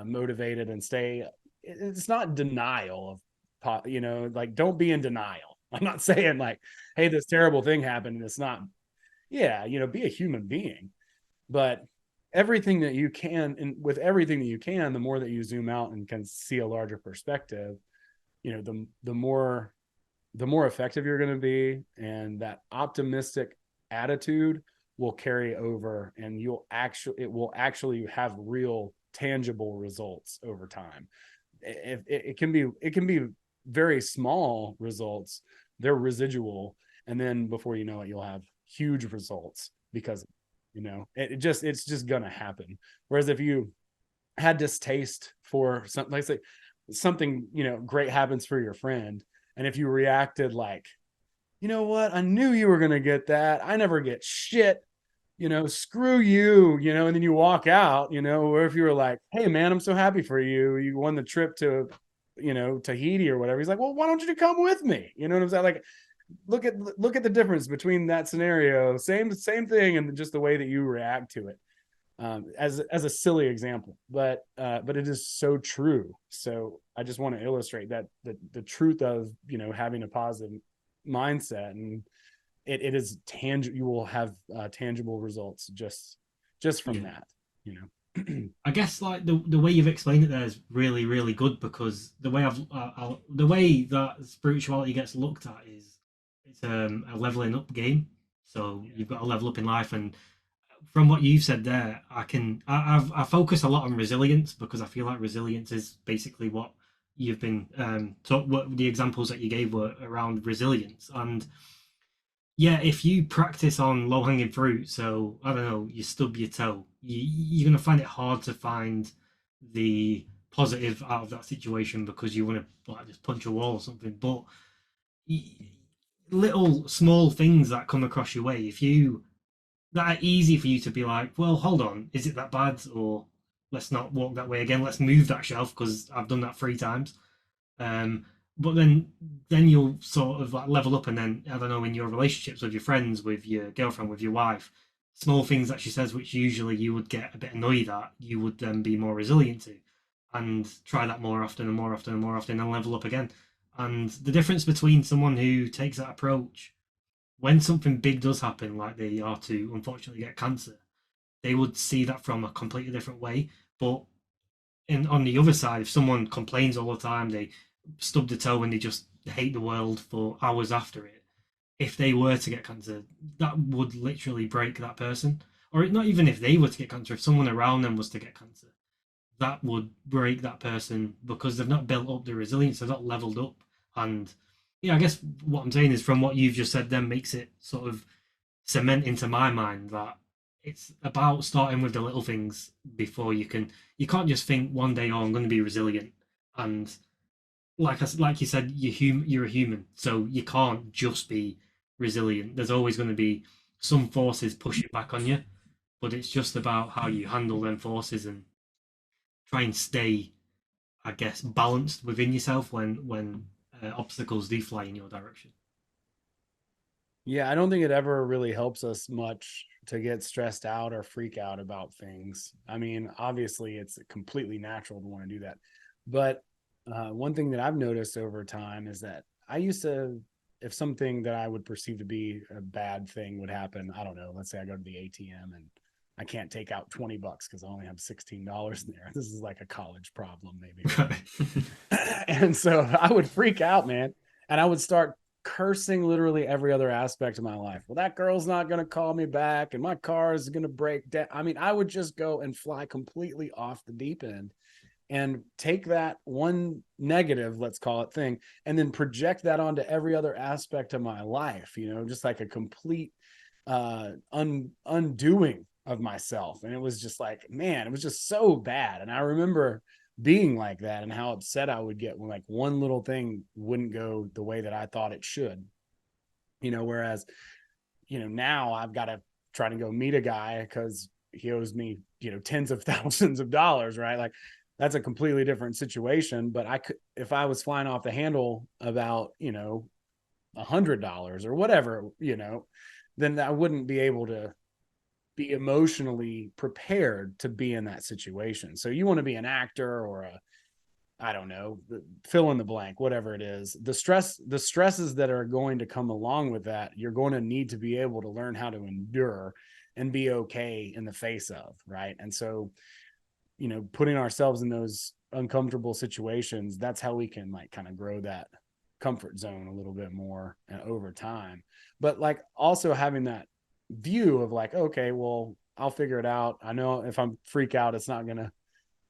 S2: motivated and it's not denial of, like, don't be in denial. I'm not saying like, hey, this terrible thing happened and it's not, be a human being. But everything that you can, and with everything that you can, the more that you zoom out and can see a larger perspective, the more effective you're going to be, and that optimistic attitude will carry over, and it will actually have real tangible results over time. It can be very small results, they're residual, and then before you know it, you'll have huge results, because it's just gonna happen. Whereas if you had distaste for something, like, say something great happens for your friend, and if you reacted like, what, I knew you were gonna get that, I never get shit, screw you, and then you walk out, or if you were like, hey man, I'm so happy for you, you won the trip to Tahiti or whatever, he's like, well, why don't you come with me? You know what I'm saying? Like, look at the difference between that scenario, same thing, and just the way that you react to it, as a silly example, but it is so true. So I just want to illustrate that the truth of having a positive mindset, and it is tangible. You will have tangible results just from that.
S1: I guess like the way you've explained it there is really, really good, because the way the way that spirituality gets looked at is it's a leveling up game. So you've got to level up in life, and from what you've said there, I focus a lot on resilience, because I feel like resilience is basically what you've been what the examples that you gave were around resilience. And yeah, if you practice on low hanging fruit, so I don't know, you stub your toe, you're gonna find it hard to find the positive out of that situation, because you want to like just punch a wall or something. But little small things that come across your way, if you that are easy for you to be like, well, hold on, is it that bad? Or let's not walk that way again. Let's move that shelf because I've done that 3 times. but then you'll sort of like level up, and then I don't know, in your relationships with your friends, with your girlfriend, with your wife, small things that she says which usually you would get a bit annoyed at, you would then be more resilient to, and try that more often and more often and more often, and level up again. And the difference between someone who takes that approach, when something big does happen, like they are to unfortunately get cancer, they would see that from a completely different way. But on the other side, if someone complains all the time, they stub the toe and they just hate the world for hours after it, if they were to get cancer, that would literally break that person. Or not even if they were to get cancer, if someone around them was to get cancer, that would break that person because they've not built up the resilience, they've not leveled up. And yeah, I guess what I'm saying is, from what you've just said, then makes it sort of cement into my mind that it's about starting with the little things before you can't just think one day, oh, I'm going to be resilient. And like you said, you're a human, so you can't just be resilient. There's always going to be some forces pushing back on you, but it's just about how you handle them forces and try and stay, I guess, balanced within yourself when obstacles do fly in your direction.
S2: Yeah, I don't think it ever really helps us much to get stressed out or freak out about things. I mean, obviously, it's completely natural to want to do that. But one thing that I've noticed over time is that I used to, if something that I would perceive to be a bad thing would happen, I don't know, let's say I go to the ATM and I can't take out $20 because I only have $16 in there. This is like a college problem, maybe. And so I would freak out, man. And I would start cursing literally every other aspect of my life. Well, that girl's not going to call me back and my car is going to break down. I mean, I would just go and fly completely off the deep end and take that one negative, let's call it, thing, and then project that onto every other aspect of my life, just like a complete undoing of myself. And it was just like, man, it was just so bad. And I remember being like that and how upset I would get when like one little thing wouldn't go the way that I thought it should, whereas, now I've got to try to go meet a guy because he owes me, tens of thousands of dollars, right? Like that's a completely different situation. But I could, if I was flying off the handle about, $100 or whatever, then I wouldn't be able to be emotionally prepared to be in that situation. So you want to be an actor or I don't know, fill in the blank, whatever it is. The stresses that are going to come along with that, you're going to need to be able to learn how to endure and be okay in the face of, right? And so, putting ourselves in those uncomfortable situations, that's how we can like kind of grow that comfort zone a little bit more and over time. But like also having that view of like, okay, well, I'll figure it out. I know if I'm freak out, it's not going to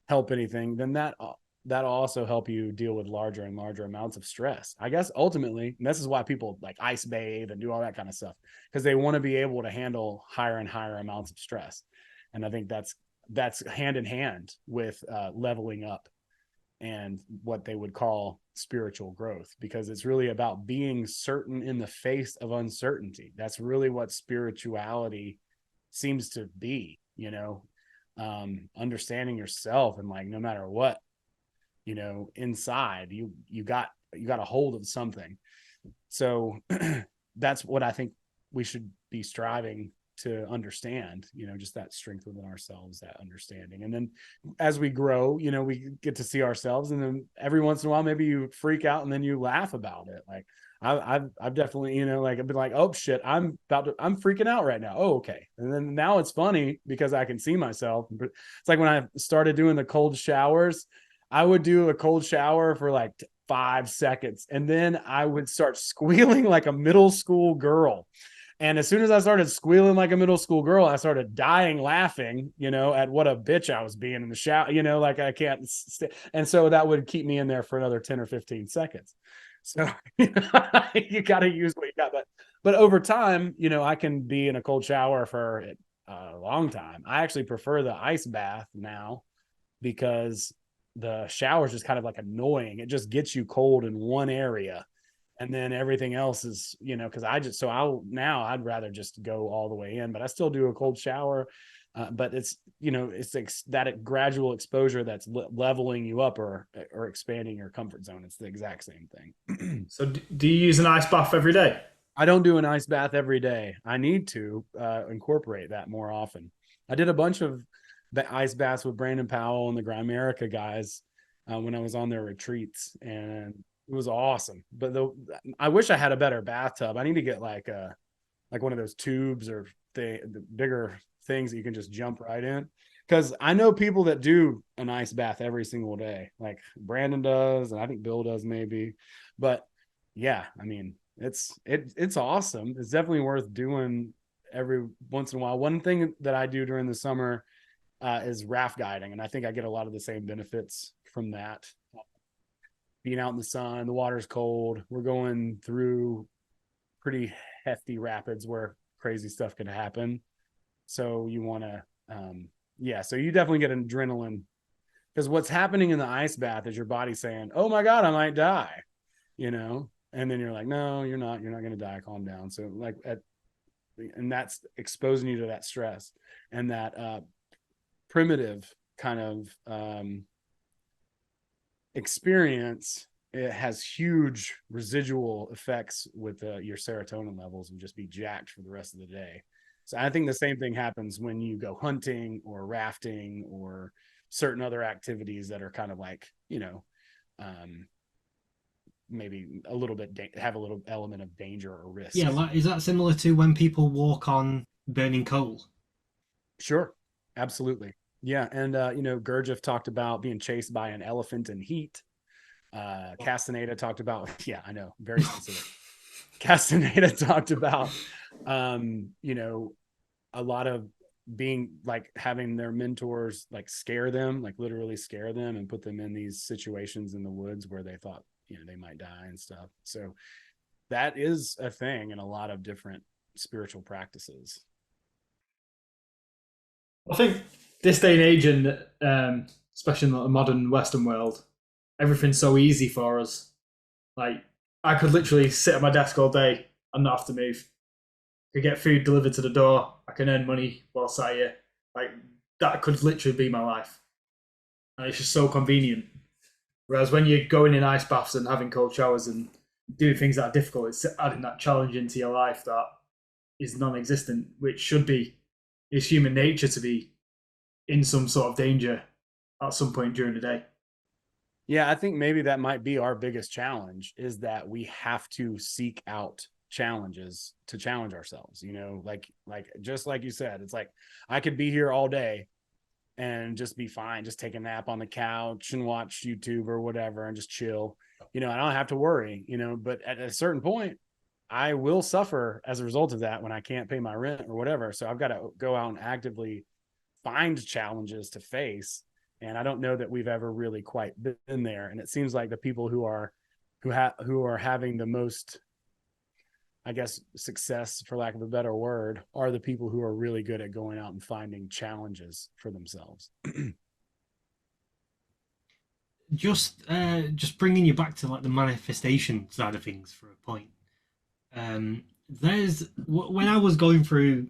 S2: help anything. Then that'll also help you deal with larger and larger amounts of stress. I guess ultimately, and this is why people like ice bathe and do all that kind of stuff, because they want to be able to handle higher and higher amounts of stress. And I think that's hand in hand with leveling up and what they would call spiritual growth, because it's really about being certain in the face of uncertainty. That's really what spirituality seems to be, understanding yourself and like, no matter what, inside you got a hold of something. So that's what I think we should be striving to understand, just that strength within ourselves, that understanding. And then as we grow, we get to see ourselves, and then every once in a while, maybe you freak out and then you laugh about it. Like I've definitely, like I've been like, oh shit, I'm freaking out right now. Oh, okay. And then now it's funny because I can see myself. It's like when I started doing the cold showers, I would do a cold shower for like 5 seconds, and then I would start squealing like a middle school girl. And as soon as I started squealing like a middle school girl, I started dying laughing, at what a bitch I was being in the shower, like I can't and so that would keep me in there for another 10 or 15 seconds. So you got to use what you got. But over time, I can be in a cold shower for a long time. I actually prefer the ice bath now because the shower is just kind of like annoying. It just gets you cold in one area. And then everything else is, because I'd rather just go all the way in, but I still do a cold shower. But it's, it's that gradual exposure that's leveling you up or expanding your comfort zone. It's the exact same thing.
S3: So do you use an ice bath every day?
S2: I don't do an ice bath every day. I need to incorporate that more often. I did a bunch of ice baths with Brandon Powell and the Grimerica guys when I was on their retreats, and it was awesome. But I wish I had a better bathtub. I need to get like one of those tubes or the bigger things that you can just jump right in. Because I know people that do an ice bath every single day, like Brandon does, and I think Bill does maybe. But yeah, I mean, it's awesome. It's definitely worth doing every once in a while. One thing that I do during the summer is raft guiding, and I think I get a lot of the same benefits from that. Being out in the sun, the water's cold. We're going through pretty hefty rapids where crazy stuff can happen. So you want to, so you definitely get adrenaline, because what's happening in the ice bath is your body saying, "Oh my God, I might die," and then you're like, "No, you're not going to die. Calm down." So and that's exposing you to that stress and that primitive kind of experience. It has huge residual effects with your serotonin levels and just be jacked for the rest of the day. So I think the same thing happens when you go hunting or rafting or certain other activities that are kind of like, maybe a little bit have a little element of danger or risk.
S1: Yeah, is that similar to when people walk on burning coal?
S2: Sure, absolutely. Yeah, and Gurdjieff talked about being chased by an elephant in heat. Castaneda talked about, yeah, I know, very specific. Castaneda talked about, a lot of being like having their mentors like scare them, like literally scare them and put them in these situations in the woods where they thought, they might die and stuff. So that is a thing in a lot of different spiritual practices.
S3: I think this day and age, and especially in the modern Western world, everything's so easy for us. Like, I could literally sit at my desk all day and not have to move. I could get food delivered to the door. I can earn money while sat here. Like, that could literally be my life. And it's just so convenient. Whereas when you're going in ice baths and having cold showers and doing things that are difficult, it's adding that challenge into your life that is non-existent, which should be, it's human nature to be in some sort of danger at some point during the day.
S2: Yeah, I think maybe that might be our biggest challenge, is that we have to seek out challenges to challenge ourselves, like just like you said, it's like I could be here all day and just be fine, just take a nap on the couch and watch YouTube or whatever and just chill. I don't have to worry, but at a certain point, I will suffer as a result of that when I can't pay my rent or whatever. So I've got to go out and actively find challenges to face. And I don't know that we've ever really quite been there. And it seems like the people who are having the most, I guess, success, for lack of a better word, are the people who are really good at going out and finding challenges for themselves.
S1: Just bringing you back to like the manifestation side of things for a point. There's when I was going through,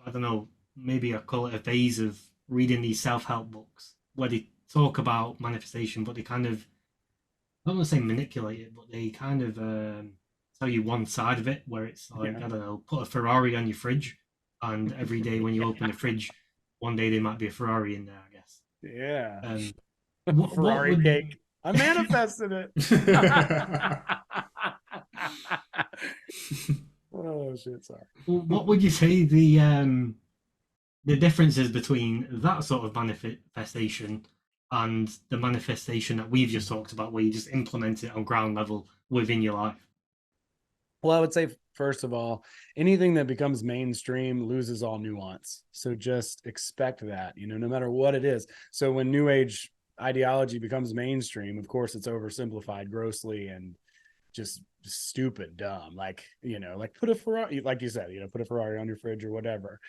S1: I don't know, maybe I call it a phase of reading these self-help books where they talk about manifestation, but they kind of, I don't want to say manipulate it, but they kind of tell you one side of it, where it's like, I don't know, put a Ferrari on your fridge, and every day when you open the fridge, one day there might be a Ferrari in there, I guess.
S2: Yeah.
S1: Ferrari
S2: cake. I manifested it. Oh shit! Sorry.
S1: What would you say the differences between that sort of manifestation and the manifestation that we've just talked about, where you just implement it on ground level within your life?
S2: Well, I would say, first of all, anything that becomes mainstream loses all nuance. So just expect that, no matter what it is. So when New Age ideology becomes mainstream, of course, it's oversimplified grossly and just stupid, dumb. Like, like put a Ferrari, like you said, put a Ferrari on your fridge or whatever.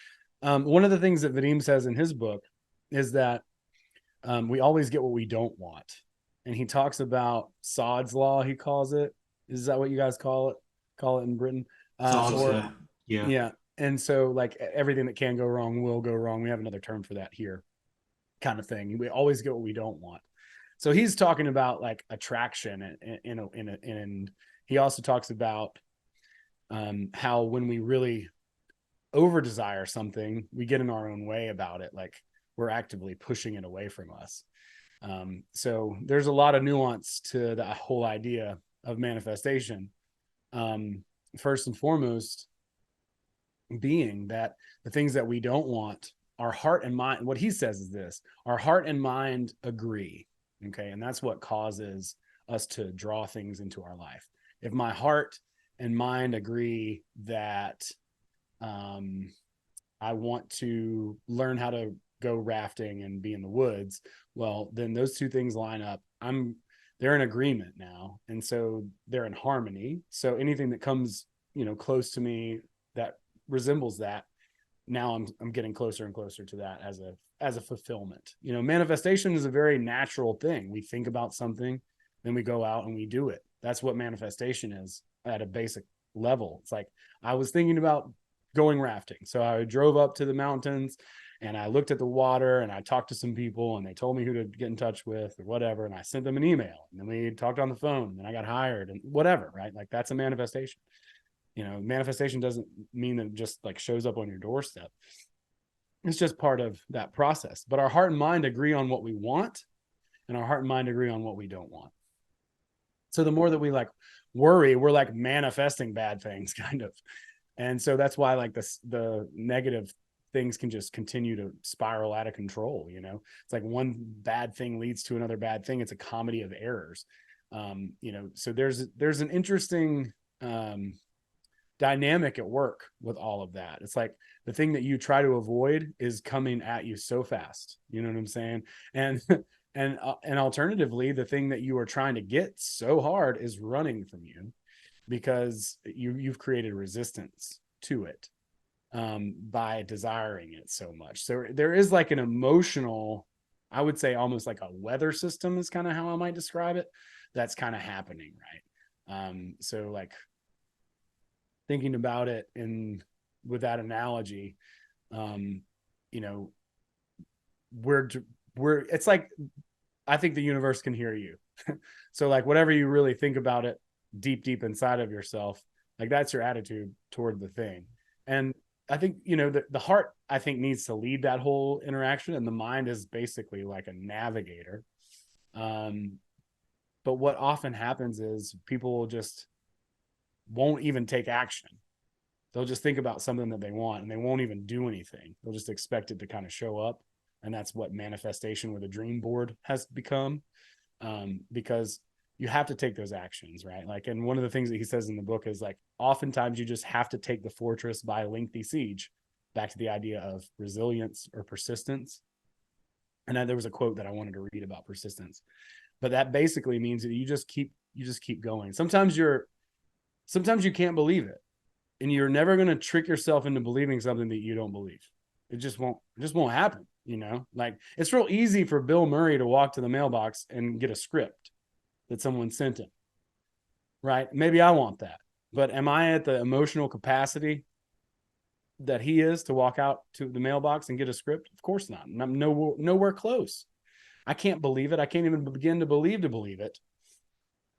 S2: One of the things that Vadim says in his book is that we always get what we don't want. And he talks about Sod's law, he calls it. Is that what you guys call it in Britain?
S1: Yeah.
S2: And so like everything that can go wrong will go wrong. We have another term for that here, kind of thing. We always get what we don't want. So he's talking about like attraction, and he also talks about how when we really over desire something, we get in our own way about it. Like we're actively pushing it away from us. So there's a lot of nuance to the whole idea of manifestation. First and foremost, being that the things that we don't want, our heart and mind, what he says is this: our heart and mind agree. Okay. And that's what causes us to draw things into our life. If my heart and mind agree that I want to learn how to go rafting and be in the woods, well, then those two things line up. They're in agreement now. And so they're in harmony. So anything that comes, close to me that resembles that, now I'm getting closer and closer to that as a fulfillment. Manifestation is a very natural thing. We think about something, then we go out and we do it. That's what manifestation is at a basic level. It's like, I was thinking about going rafting. So I drove up to the mountains and I looked at the water and I talked to some people and they told me who to get in touch with or whatever. And I sent them an email and then we talked on the phone and then I got hired and whatever, right? Like that's a manifestation. Manifestation doesn't mean that it just like shows up on your doorstep. It's just part of that process. But our heart and mind agree on what we want, and our heart and mind agree on what we don't want. So the more that we like worry, we're like manifesting bad things kind of. And so that's why like the negative things can just continue to spiral out of control. It's like one bad thing leads to another bad thing. It's a comedy of errors. So there's an interesting dynamic at work with all of that. It's like the thing that you try to avoid is coming at you so fast. You know what I'm saying? And alternatively, the thing that you are trying to get so hard is running from you because you've created resistance to it by desiring it so much. So there is like an emotional, I would say almost like a weather system is kind of how I might describe it. That's kind of happening, right? So like thinking about it with that analogy, it's like, I think the universe can hear you. So like whatever you really think about it deep inside of yourself, like that's your attitude toward the thing. And I think, the heart, I think, needs to lead that whole interaction, and the mind is basically like a navigator. But what often happens is people just won't even take action. They'll just think about something that they want and they won't even do anything. They'll just expect it to kind of show up. And that's what manifestation with a dream board has become, because you have to take those actions, right? Like, and one of the things that he says in the book is like, oftentimes you just have to take the fortress by a lengthy siege, back to the idea of resilience or persistence. And there was a quote that I wanted to read about persistence, but that basically means that you just keep going. Sometimes you can't believe it, and you're never going to trick yourself into believing something that you don't believe. It just won't happen. Like it's real easy for Bill Murray to walk to the mailbox and get a script that someone sent him, right? Maybe I want that, but am I at the emotional capacity that he is to walk out to the mailbox and get a script? Of course not. And I'm nowhere close. I can't believe it. I can't even begin to believe it.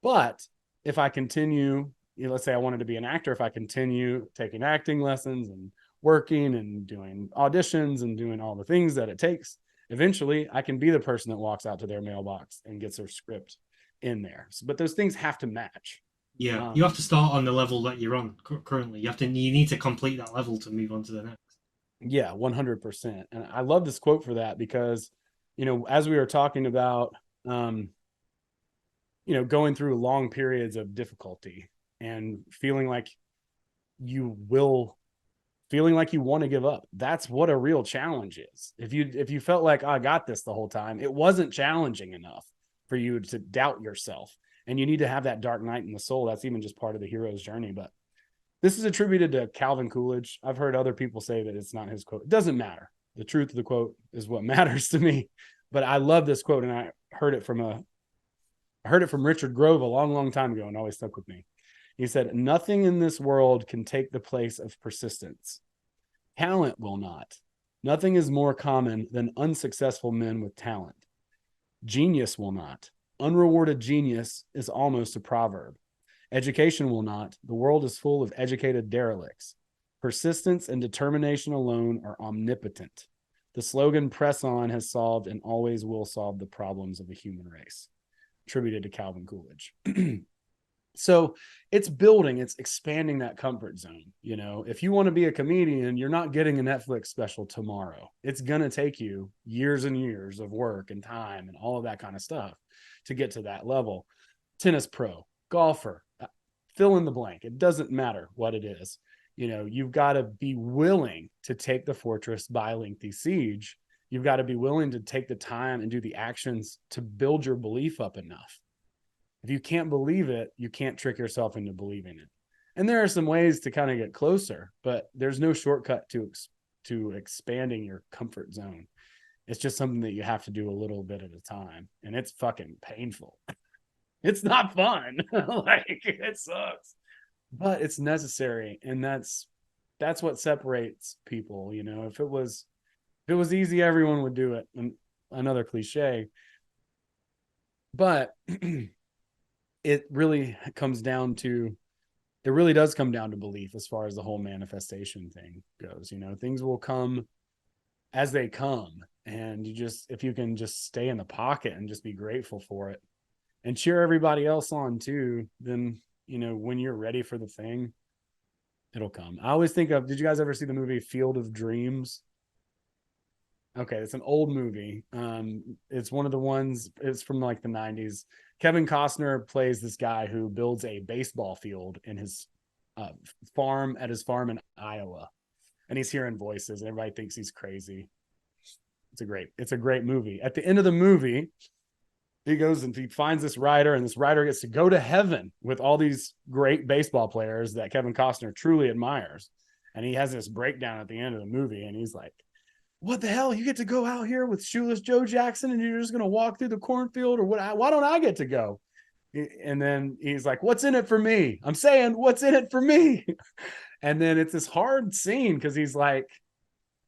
S2: But if I continue, let's say I wanted to be an actor, if I continue taking acting lessons and working and doing auditions and doing all the things that it takes, eventually I can be the person that walks out to their mailbox and gets their script in there. But those things have to match.
S1: Yeah, you have to start on the level that you're on currently. You need to complete that level to move on to the next.
S2: Yeah, 100%. And I love this quote for that because, as we were talking about, going through long periods of difficulty and feeling like you want to give up. That's what a real challenge is. If you felt like, I got this the whole time, it wasn't challenging enough for you to doubt yourself. And you need to have that dark night in the soul. That's even just part of the hero's journey. But this is attributed to Calvin Coolidge. I've heard other people say that it's not his quote. It doesn't matter. The truth of the quote is what matters to me. But I love this quote, and I heard it from Richard Grove a long, long time ago, and always stuck with me. He said, "Nothing in this world can take the place of persistence. Talent will not. Nothing is more common than unsuccessful men with talent. Genius will not. Unrewarded genius is almost a proverb. Education will not. The world is full of educated derelicts. Persistence and determination alone are omnipotent. The slogan "Press on" has solved and always will solve the problems of the human race. Attributed to Calvin Coolidge. So it's building, it's expanding that comfort zone. You know, if you want to be a comedian, you're not getting a Netflix special tomorrow. It's going to take you years and years of work and time and all of that kind of stuff to get to that level. Tennis pro, golfer, fill in the blank. It doesn't matter what it is. You know, you've got to be willing to take the fortress by a lengthy siege. You've got to be willing to take the time and do the actions to build your belief up enough. If you can't believe it, you can't trick yourself into believing it. And there are some ways to kind of get closer, but there's no shortcut to expanding your comfort zone. It's just something that you have to do a little bit at a time. And it's fucking painful. It's not fun. Like, it sucks, but it's necessary. And that's what separates people. You know, if it was easy, everyone would do it. And another cliche, but it really does come down to belief as far as the whole manifestation thing goes. You know, things will come as they come. And if you can just stay in the pocket and just be grateful for it and cheer everybody else on too, then, you know, when you're ready for the thing, it'll come. I always think of, did you guys ever see the movie Field of Dreams? Okay, it's an old movie. It's one of the ones, it's from like the 90s. Kevin Costner plays this guy who builds a baseball field in his farm in Iowa. And he's hearing voices and everybody thinks he's crazy. It's a great movie. At the end of the movie, he goes and he finds this writer, and this writer gets to go to heaven with all these great baseball players that Kevin Costner truly admires. And he has this breakdown at the end of the movie, and he's like, what the hell? You get to go out here with shoeless Joe Jackson and you're just going to walk through the cornfield, or what? Why don't I get to go? And then he's like, what's in it for me? I'm saying, what's in it for me? And then it's this hard scene because he's like,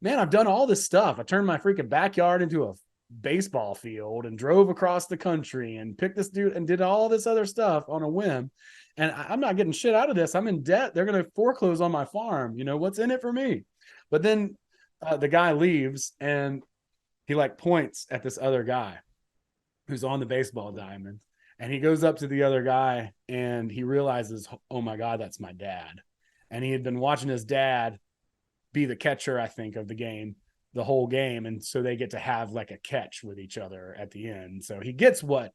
S2: man, I've done all this stuff. I turned my freaking backyard into a baseball field and drove across the country and picked this dude and did all this other stuff on a whim. And I'm not getting shit out of this. I'm in debt. They're going to foreclose on my farm. You know, what's in it for me? But then the guy leaves and he like points at this other guy who's on the baseball diamond, and he goes up to the other guy and he realizes, oh my God, that's my dad. And he had been watching his dad be the catcher, I think, of the game, the whole game. And so they get to have like a catch with each other at the end. So he gets what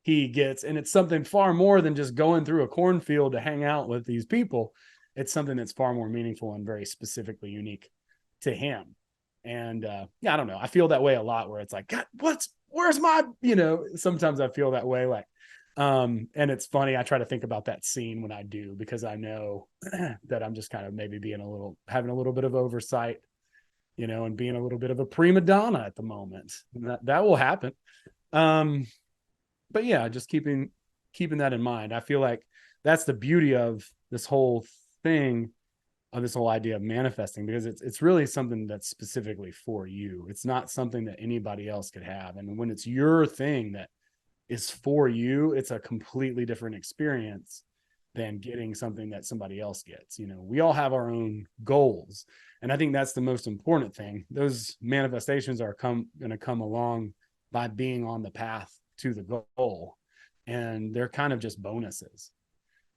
S2: he gets. And it's something far more than just going through a cornfield to hang out with these people. It's something that's far more meaningful and very specifically unique to him. And yeah, I don't know. I feel that way a lot, where it's like, God, where's my, you know, sometimes I feel that way. Like, and it's funny. I try to think about that scene when I do, because I know that I'm just kind of maybe having a little bit of oversight, you know, and being a little bit of a prima donna at the moment. And that will happen. But yeah, just keeping that in mind. I feel like that's the beauty of this whole thing, of this whole idea of manifesting, because it's really something that's specifically for you. It's not something that anybody else could have. And when it's your thing that is for you, it's a completely different experience than getting something that somebody else gets. You know, we all have our own goals. And I think that's the most important thing. Those manifestations are going to come along by being on the path to the goal. And they're kind of just bonuses.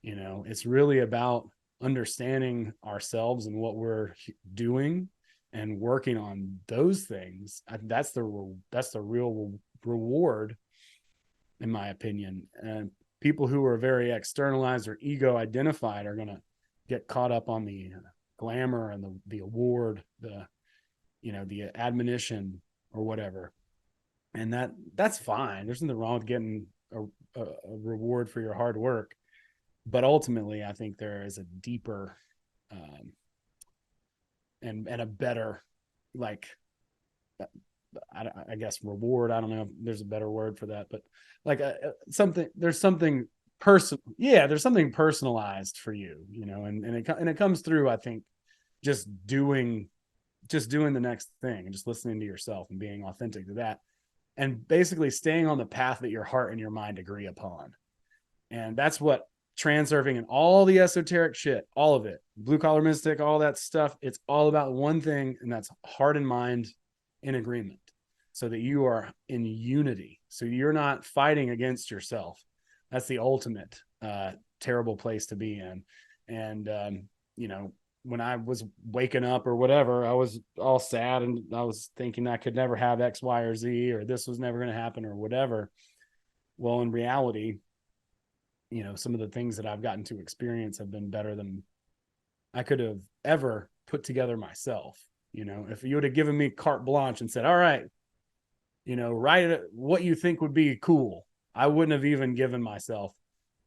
S2: You know, it's really about understanding ourselves and what we're doing and working on those things. That's the real reward, in my opinion. And people who are very externalized or ego identified are going to get caught up on the glamour and the award, the admonition or whatever. And that's fine. There's nothing wrong with getting a reward for your hard work. But ultimately, I think there is a deeper and a better, like, I guess reward. I don't know if there's a better word for that, but like there's something personal. Yeah, there's something personalized for you, you know, and it comes through, I think, just doing the next thing and just listening to yourself and being authentic to that, and basically staying on the path that your heart and your mind agree upon. And that's what transurfing and all the esoteric shit, all of it, blue collar mystic, all that stuff, it's all about one thing, and that's heart and mind in agreement, so that you are in unity, so you're not fighting against yourself. That's the ultimate terrible place to be in. And you know, when I was waking up or whatever, I was all sad and I was thinking I could never have X, Y, or Z, or this was never going to happen or whatever. Well, in reality, you know, some of the things that I've gotten to experience have been better than I could have ever put together myself. You know, if you would have given me carte blanche and said, all right, you know, write what you think would be cool, I wouldn't have even given myself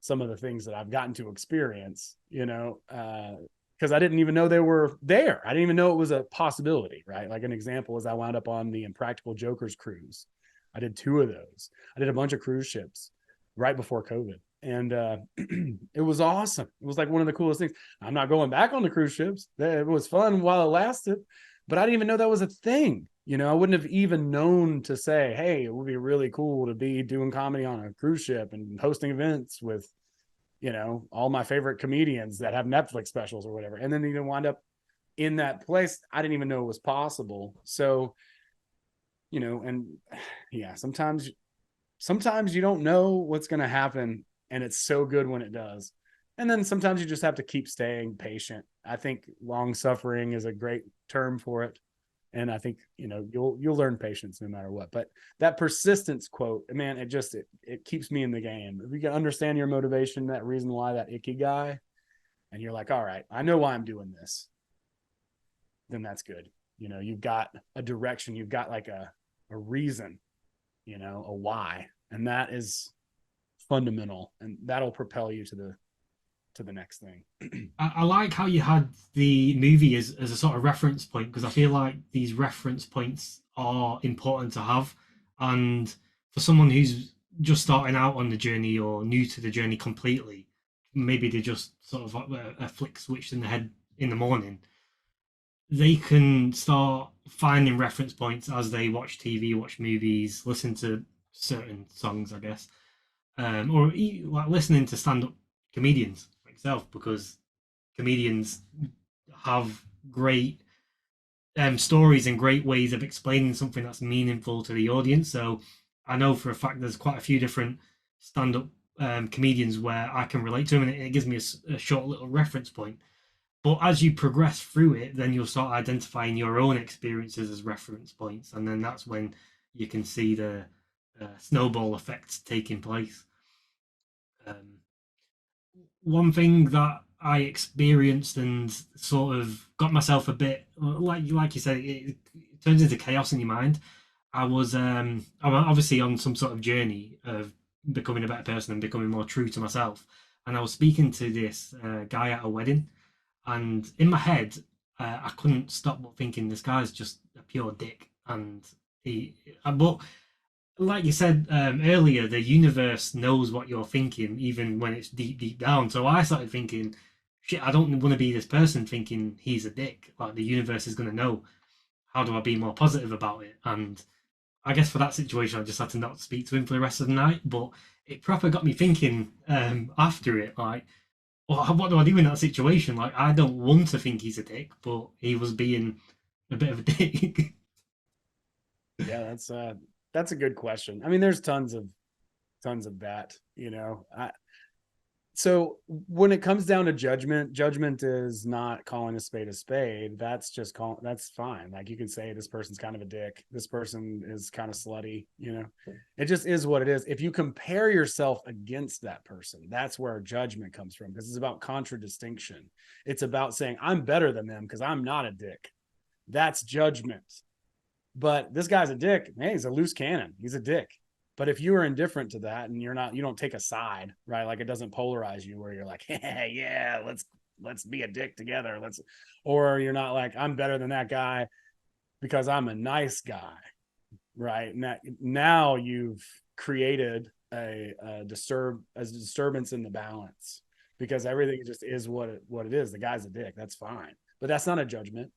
S2: some of the things that I've gotten to experience, you know, because I didn't even know they were there. I didn't even know it was a possibility, right? Like an example is I wound up on the Impractical Jokers cruise. I did 2 of those. I did a bunch of cruise ships right before COVID. And it was awesome. It was like one of the coolest things. I'm not going back on the cruise ships. It was fun while it lasted, but I didn't even know that was a thing. You know, I wouldn't have even known to say, hey, it would be really cool to be doing comedy on a cruise ship and hosting events with, you know, all my favorite comedians that have Netflix specials or whatever. And then you wind up in that place. I didn't even know it was possible. So, you know, and yeah, sometimes you don't know what's going to happen, and it's so good when it does. And then sometimes you just have to keep staying patient. I think long suffering is a great term for it. And I think, you know, you'll learn patience no matter what. But that persistence quote, man, it keeps me in the game. If you can understand your motivation, that reason why, that ikigai, and you're like, all right, I know why I'm doing this, then that's good. You know, you've got a direction, you've got like a reason, you know, a why. And that is fundamental, and that'll propel you to the next thing.
S1: I like how you had the movie as a sort of reference point, because I feel like these reference points are important to have. And for someone who's just starting out on the journey or new to the journey completely, maybe they just sort of a flick switch in the head in the morning, they can start finding reference points as they watch TV, watch movies, listen to certain songs, I guess, or like listening to stand-up comedians like yourself, because comedians have great stories and great ways of explaining something that's meaningful to the audience. So I know for a fact there's quite a few different stand-up comedians where I can relate to them, and it gives me a short little reference point. But as you progress through it, then you'll start identifying your own experiences as reference points, and then that's when you can see the snowball effect taking place. Um, One thing that I experienced and sort of got myself a bit like you said, it turns into chaos in your mind. I'm obviously on some sort of journey of becoming a better person and becoming more true to myself. And I was speaking to this guy at a wedding, and in my head, I couldn't stop but thinking this guy's just a pure dick. And but like you said earlier, the universe knows what you're thinking, even when it's deep, deep down. So I started thinking, shit, I don't want to be this person thinking he's a dick. Like the universe is going to know. How do I be more positive about it? And I guess for that situation, I just had to not speak to him for the rest of the night. But it proper got me thinking after it, like, well, what do I do in that situation? Like, I don't want to think he's a dick, but he was being a bit of a dick.
S2: Yeah, that's a good question. I mean, there's tons of that, you know. So when it comes down to judgment is not calling a spade a spade. That's just that's fine. Like you can say this person's kind of a dick. This person is kind of slutty, you know. It just is what it is. If you compare yourself against that person, that's where judgment comes from, because it's about contradistinction. It's about saying I'm better than them because I'm not a dick. That's judgment. But this guy's a dick. Man, he's a loose cannon. He's a dick. But if you are indifferent to that and you don't take a side, right? Like it doesn't polarize you where you're like, hey, yeah, let's be a dick together. Or you're not like, I'm better than that guy because I'm a nice guy, right? Now you've created a disturbance in the balance. because everything just is what it is. The guy's a dick. That's fine. But that's not a judgment.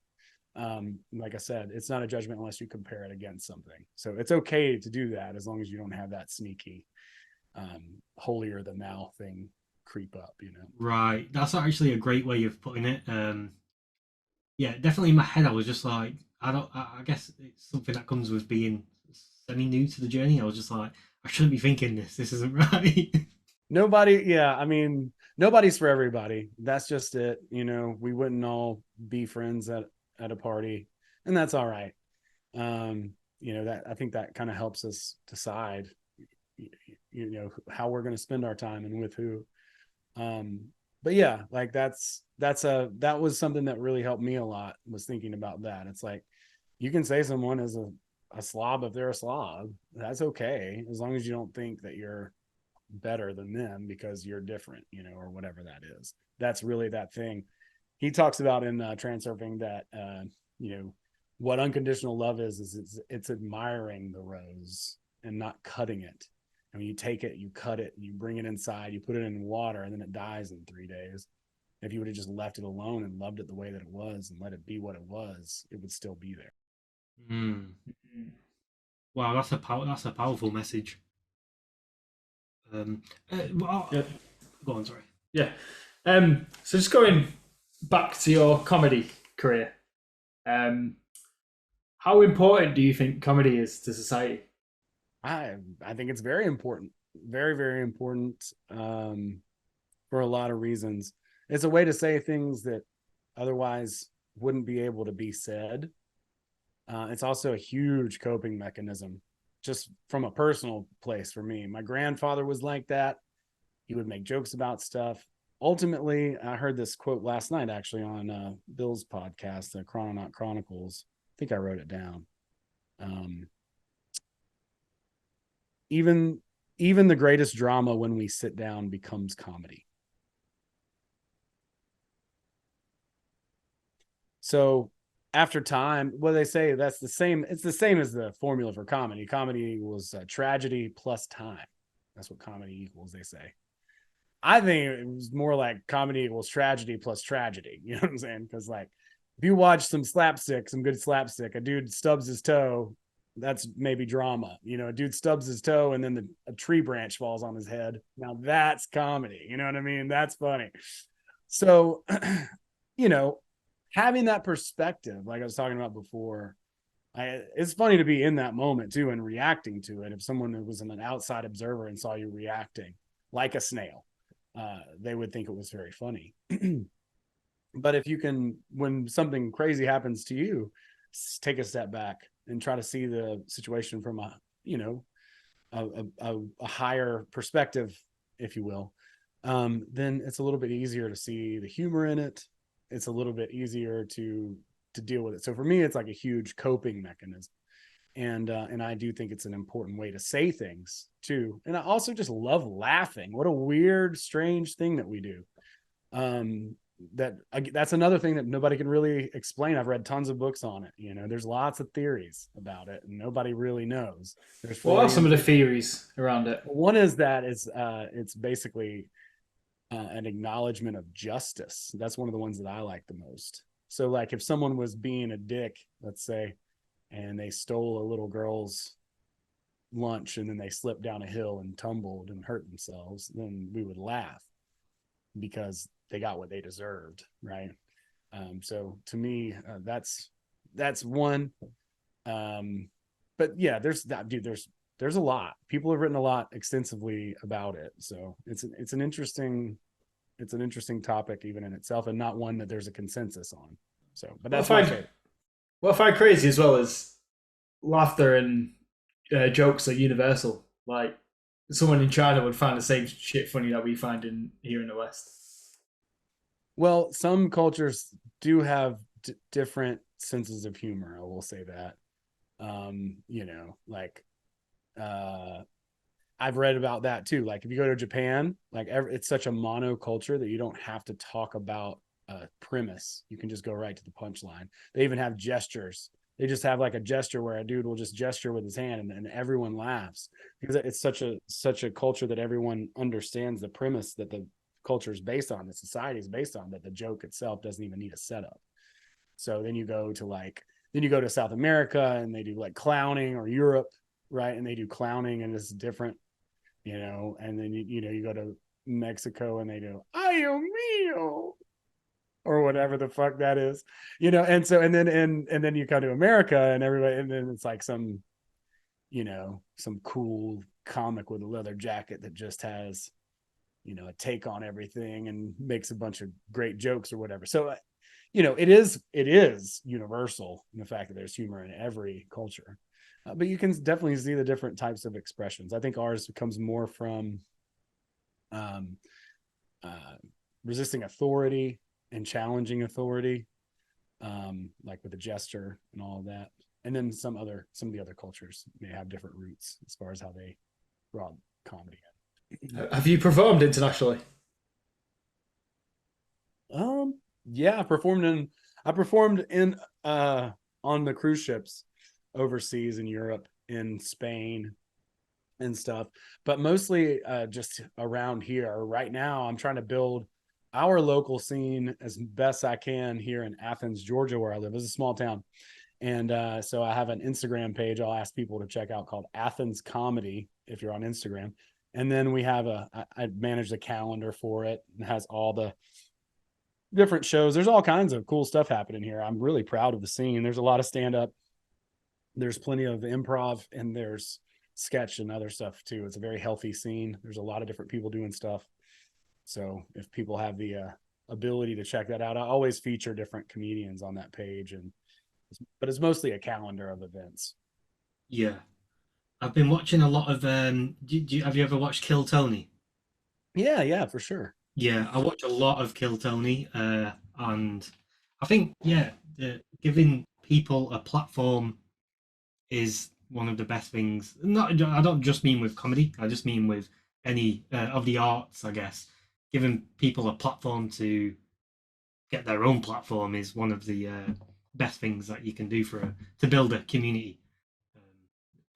S2: Like I said, it's not a judgment unless you compare it against something. So it's okay to do that as long as you don't have that sneaky, holier than thou thing creep up,
S1: Right. That's actually a great way of putting it. Yeah, definitely in my head, I was just like, I guess it's something that comes with being semi new to the journey. I was just like, I shouldn't be thinking this. This isn't right.
S2: Nobody, yeah, I mean, nobody's for everybody. That's just it. We wouldn't all be friends at a party, and that's all right. That I think that kind of helps us decide, how we're going to spend our time and with who. But yeah, like that was something that really helped me a lot, was thinking about that. It's like, you can say someone is a slob if they're a slob. That's okay, as long as you don't think that you're better than them because you're different, or whatever that is. That's really that thing he talks about in Transurfing, that what unconditional love is it's admiring the rose and not cutting it. And when you take it, you cut it, and you bring it inside, you put it in water, and then it dies in 3 days. If you would have just left it alone and loved it the way that it was and let it be what it was, it would still be there.
S1: Mm. Wow, that's a powerful message.
S3: Yeah.
S1: Go on, sorry.
S3: Yeah. So just going back to your comedy career, how important do you think comedy is to society?
S2: I think it's very important, very, very important, for a lot of reasons. It's a way to say things that otherwise wouldn't be able to be said. It's also a huge coping mechanism, just from a personal place for me. My grandfather was like that. He would make jokes about stuff. Ultimately, I heard this quote last night, actually, on Bill's podcast, the Chrononaut Chronicles. I think I wrote it down. Even the greatest drama, when we sit down, becomes comedy. So after time, what they say, it's the same as the formula for comedy. Comedy equals tragedy plus time. That's what comedy equals, they say. I think it was more like comedy equals tragedy plus tragedy. You know what I'm saying? Because like, if you watch some good slapstick, a dude stubs his toe, that's maybe drama. A dude stubs his toe and then a tree branch falls on his head. Now that's comedy. You know what I mean? That's funny. So, having that perspective, like I was talking about before, it's funny to be in that moment too and reacting to it. If someone was an outside observer and saw you reacting like a snail, they would think it was very funny. But if you can, when something crazy happens to you, take a step back and try to see the situation from a higher perspective, if you will, then it's a little bit easier to see the humor in it. It's a little bit easier to deal with it. So for me, it's like a huge coping mechanism. And I do think it's an important way to say things too. And I also just love laughing. What a weird, strange thing that we do. That's another thing that nobody can really explain. I've read tons of books on it. There's lots of theories about it, and nobody really knows.
S3: What are some of the theories around it?
S2: One is that it's basically an acknowledgement of justice. That's one of the ones that I like the most. So like, if someone was being a dick, let's say, and they stole a little girl's lunch and then they slipped down a hill and tumbled and hurt themselves, then we would laugh because they got what they deserved, right? So to me, that's one. But yeah, there's a lot. People have written a lot extensively about it. So it's an interesting topic even in itself, and not one that there's a consensus on. So, but that's my favorite.
S3: What I find crazy as well is laughter and jokes are universal. Like, someone in China would find the same shit funny that we find here in the West.
S2: Well, some cultures do have different senses of humor. I will say that. I've read about that too. Like, if you go to Japan, like it's such a monoculture that you don't have to talk about a premise. You can just go right to the punchline. They even have gestures. They just have like a gesture where a dude will just gesture with his hand, and everyone laughs because it's such a culture that everyone understands the premise that culture is based on, the society is based on, that the joke itself doesn't even need a setup. So then you go to South America and they do like clowning, or Europe, right? And they do clowning and it's different, and then you go to Mexico and they do ay mío, or whatever the fuck that is, and so and then you come to America and everybody, and then it's like some cool comic with a leather jacket that just has a take on everything and makes a bunch of great jokes or whatever. So it is universal in the fact that there's humor in every culture, but you can definitely see the different types of expressions. I think ours comes more from resisting authority and challenging authority, like with the gesture and all of that. And then some of the other cultures may have different roots as far as how they draw comedy in.
S3: Have you performed internationally?
S2: Yeah, I performed in on the cruise ships overseas in Europe, in Spain and stuff, but mostly just around here. Right now I'm trying to build our local scene as best I can here in Athens, Georgia, where I live. It's a small town. And so I have an Instagram page I'll ask people to check out called Athens Comedy, if you're on Instagram. And then we have I manage the calendar for it, and has all the different shows. There's all kinds of cool stuff happening here. I'm really proud of the scene. There's a lot of stand-up. There's plenty of improv, and there's sketch and other stuff too. It's a very healthy scene. There's a lot of different people doing stuff. So if people have the ability to check that out, I always feature different comedians on that page, but it's mostly a calendar of events.
S1: Yeah, I've been watching a lot of. Have you ever watched Kill Tony?
S2: Yeah, for sure.
S1: Yeah, I watch a lot of Kill Tony, and I think giving people a platform is one of the best things. Not, I don't just mean with comedy. I just mean with any of the arts, I guess. Giving people a platform to get their own platform is one of the best things that you can do to build a community.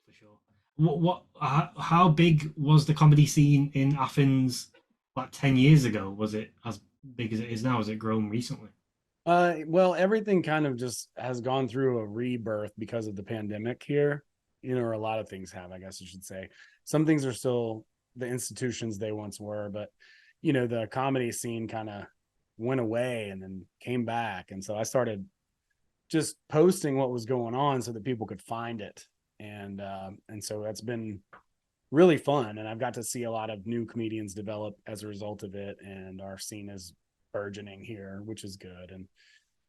S1: For sure. How big was the comedy scene in Athens like 10 years ago? Was it as big as it is now? Has it grown recently?
S2: Well, everything kind of just has gone through a rebirth because of the pandemic here, or a lot of things have, I guess I should say. Some things are still the institutions they once were, but the comedy scene kind of went away and then came back. And so I started just posting what was going on so that people could find it. And so that's been really fun. And I've got to see a lot of new comedians develop as a result of it. And our scene is burgeoning here, which is good. And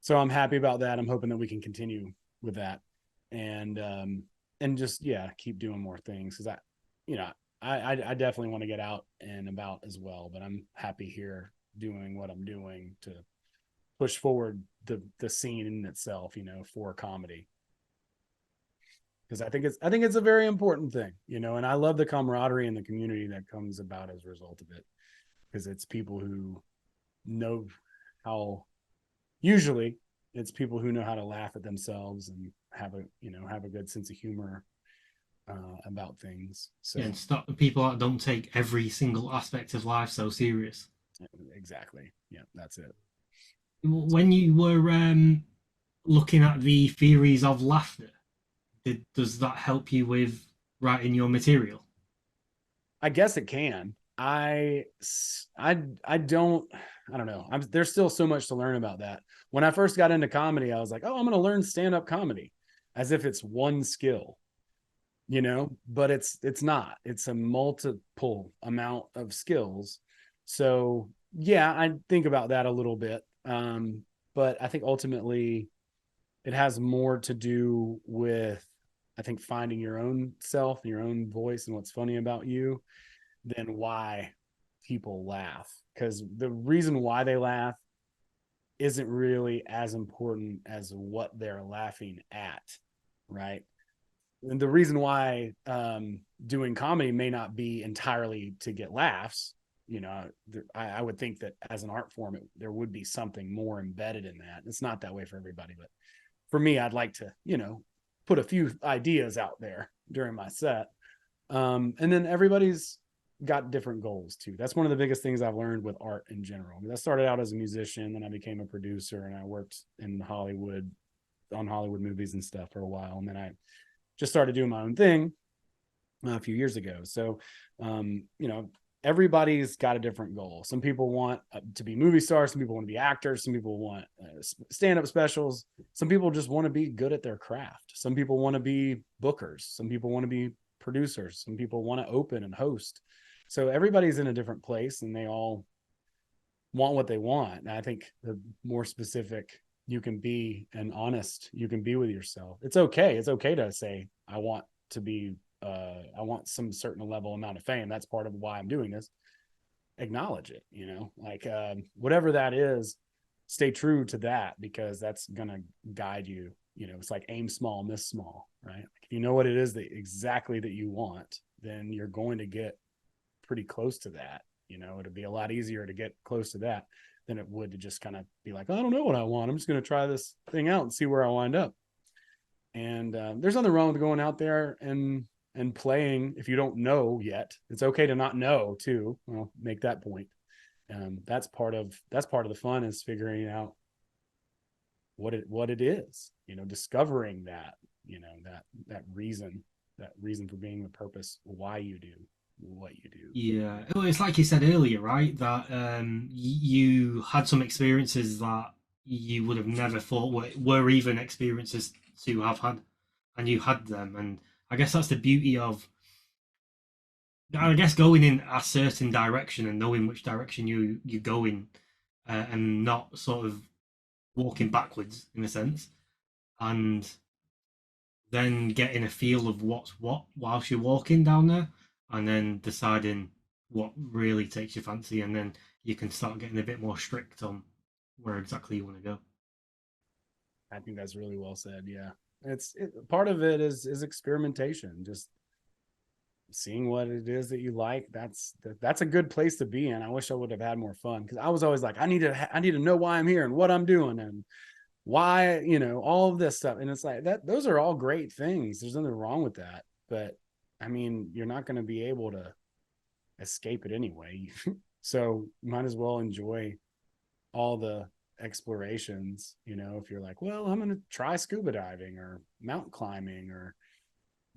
S2: so I'm happy about that. I'm hoping that we can continue with that and just, keep doing more things. Cause I definitely want to get out and about as well, but I'm happy here doing what I'm doing to push forward the scene in itself, for comedy. Because I think it's a very important thing, and I love the camaraderie and the community that comes about as a result of it. Because it's people who know usually it's people who know how to laugh at themselves and have a good sense of humor about things. So
S1: Yeah, and stop the people that don't take every single aspect of life so serious.
S2: Exactly. Yeah, that's it.
S1: When you were looking at the theories of laughter, does that help you with writing your material?
S2: I guess it can. I don't know. There's still so much to learn about that. When I first got into comedy, I was like, oh, I'm going to learn stand-up comedy as if it's one skill, but it's not. It's a multiple amount of skills. So yeah, I think about that a little bit. But I think ultimately it has more to do with, I think, finding your own self and your own voice and what's funny about you than why people laugh. Because the reason why they laugh isn't really as important as what they're laughing at, right? And the reason why doing comedy may not be entirely to get laughs, I would think that as an art form, there would be something more embedded in that. It's not that way for everybody, but for me, I'd like to, put a few ideas out there during my set. And then everybody's got different goals too. That's one of the biggest things I've learned with art in general. I mean, I started out as a musician, then I became a producer, and I worked in Hollywood on Hollywood movies and stuff for a while, and then I just started doing my own thing a few years ago. So, you know, everybody's got a different goal. Some people want to be movie stars. Some people want to be actors. Some people want stand-up specials. Some people just want to be good at their craft. Some people want to be bookers. Some people want to be producers. Some people want to open and host. So everybody's in a different place, and they all want what they want. And I think the more specific you can be and honest you can be with yourself, it's okay. It's okay to say, I want to be I want some certain level amount of fame. That's part of why I'm doing this. Acknowledge it, you know, like whatever that is, stay true to that, because that's gonna guide you. You know, it's like aim small, miss small, right? If you know what it is that exactly that you want, then you're going to get pretty close to that. You know, it'd be a lot easier to get close to that than it would to just kind of be like, I don't know what I want. I'm just going to try this thing out and see where I wind up. And there's nothing wrong with going out there and playing. If you don't know yet, it's okay to not know too. I'll make that point. That's part of the fun, is figuring out what it is, you know, discovering that, you know, that reason for being, the purpose, why you do what you do.
S1: Yeah, well, it's like you said earlier, right? That you had some experiences that you would have never thought were even experiences to have had, and you had them. And I guess that's the beauty of, I guess, going in a certain direction and knowing which direction you go in, and not sort of walking backwards in a sense, and then getting a feel of what's what whilst you're walking down there, and then deciding what really takes your fancy, and then you can start getting a bit more strict on where exactly you want to go.
S2: I think that's really well said. Yeah, part of it is experimentation, just seeing what it is that you like. That's a good place to be in. I wish I would have had more fun, because I was always like, I need to know why I'm here and what I'm doing and why, you know, all of this stuff. And it's like that, those are all great things. There's nothing wrong with that. But I mean, you're not going to be able to escape it anyway. So you might as well enjoy all the explorations. You know, if you're like, well, I'm going to try scuba diving or mountain climbing or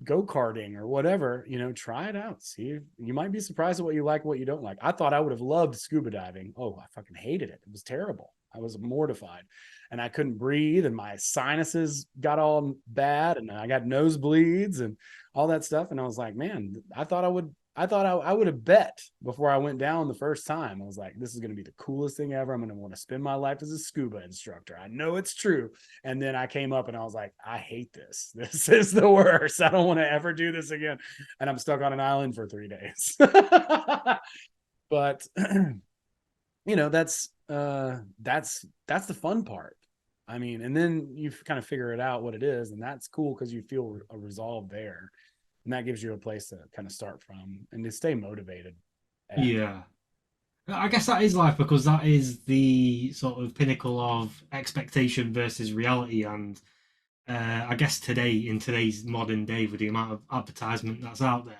S2: go-karting or whatever, you know, try it out. See, you might be surprised at what you like, what you don't like. I thought I would have loved scuba diving. Oh, I fucking hated it. It was terrible. I was mortified, and I couldn't breathe, and my sinuses got all bad, and I got nosebleeds and all that stuff. And I was like, man, I thought I would have bet before I went down the first time. I was like, this is going to be the coolest thing ever. I'm going to want to spend my life as a scuba instructor. I know it's true. And then I came up and I was like, I hate this. This is the worst. I don't want to ever do this again. And I'm stuck on an island for 3 days. But you know, that's the fun part. I mean, and then you kind of figure it out what it is, and that's cool, because you feel a resolve there, and that gives you a place to kind of start from and to stay motivated.
S1: Yeah, I guess that is life, because that is the sort of pinnacle of expectation versus reality. And I guess today, in today's modern day, with the amount of advertisement that's out there,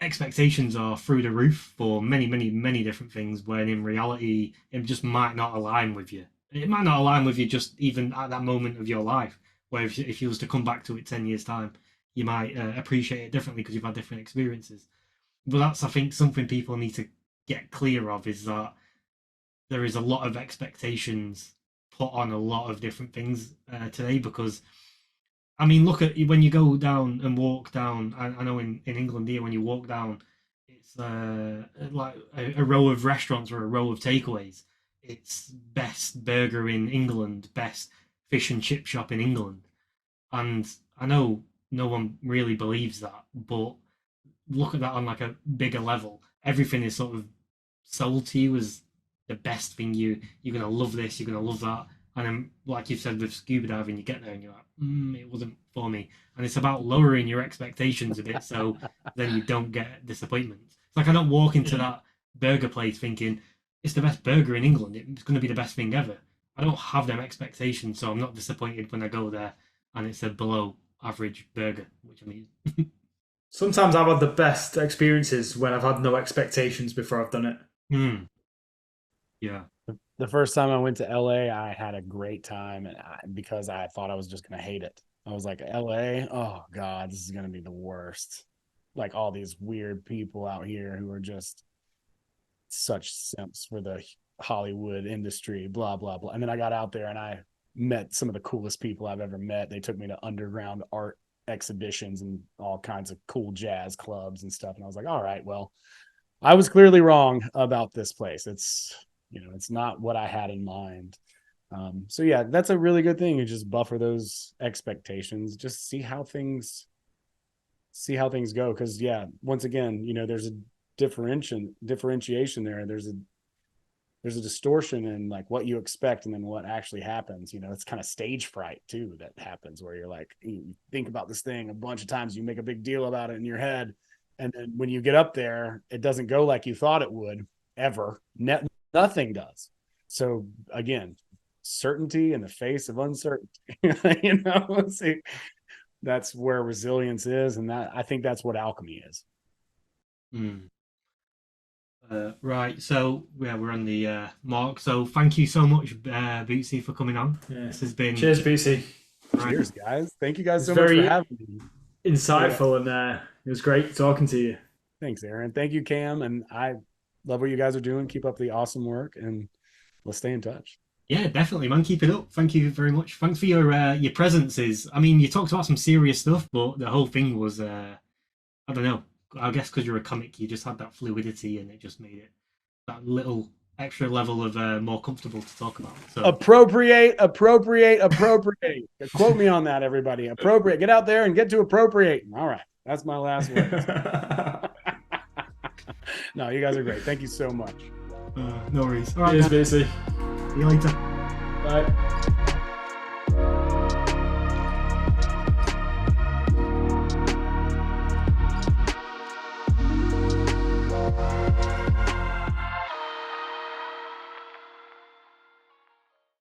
S1: expectations are through the roof for many, many, many different things, when in reality, it just might not align with you. It might not align with you just even at that moment of your life, where if you was to come back to it 10 years' time, you might appreciate it differently because you've had different experiences. But that's, I think, something people need to get clear of, is that there is a lot of expectations put on a lot of different things today, because I mean, look at when you go down and walk down. I know in England here, when you walk down, it's like a row of restaurants or a row of takeaways. It's best burger in England, best fish and chip shop in England. And I know no one really believes that, but look at that on like a bigger level. Everything is sort of sold to you as the best thing. You're gonna love this, you're gonna love that, and then like you said with scuba diving, you get there and you're like, it wasn't for me. And it's about lowering your expectations a bit, so then you don't get disappointments. It's like I don't walk into that burger place thinking it's the best burger in England, it's going to be the best thing ever. I don't have them expectations, so I'm not disappointed when I go there and it's a below average burger, which I mean.
S3: Sometimes I've had the best experiences when I've had no expectations before I've done it.
S1: Hmm. Yeah.
S2: The first time I went to LA, I had a great time, and because I thought I was just gonna hate it. I was like, LA, oh God, this is gonna be the worst. Like all these weird people out here who are just such simps for the Hollywood industry, blah blah blah. And then I got out there and I met some of the coolest people I've ever met. They took me to underground art exhibitions and all kinds of cool jazz clubs and stuff. And I was like, all right, well, I was clearly wrong about this place. It's, you know, it's not what I had in mind. So yeah, that's a really good thing. You just buffer those expectations, just see how things go. Cause yeah, once again, you know, there's a differentiation there. There's a distortion in like what you expect and then what actually happens. You know, it's kind of stage fright too that happens where you're like, you think about this thing a bunch of times, you make a big deal about it in your head, and then when you get up there, it doesn't go like you thought it would ever. Nothing does. So again, certainty in the face of uncertainty. You know, see, that's where resilience is, and that I think that's what alchemy is.
S1: Right, so yeah, we're on the mark. So thank you so much, Bootsy, for coming on.
S3: Yeah.
S1: This has been
S3: Cheers, BC.
S1: right.
S2: Cheers, guys. Thank you guys so
S3: It's
S2: much
S3: very
S2: for having me.
S3: insightful, and it was great talking to you.
S2: Thanks, Aaron. Thank you, Cam. And I love what you guys are doing. Keep up the awesome work, and let's stay in touch.
S1: Yeah, definitely, man. Keep it up. Thank you very much. Thanks for your presences. I mean, you talked about some serious stuff, but the whole thing was I don't know. I guess because you're a comic, you just had that fluidity, and it just made it that little extra level of more comfortable to talk about. So
S2: Appropriate. Quote me on that, everybody. Appropriate. Get out there and get to appropriate. All right. That's my last word. No, you guys are great. Thank you so much.
S1: no worries. All right,
S3: Cheers, BC.
S1: see you later.
S3: Bye.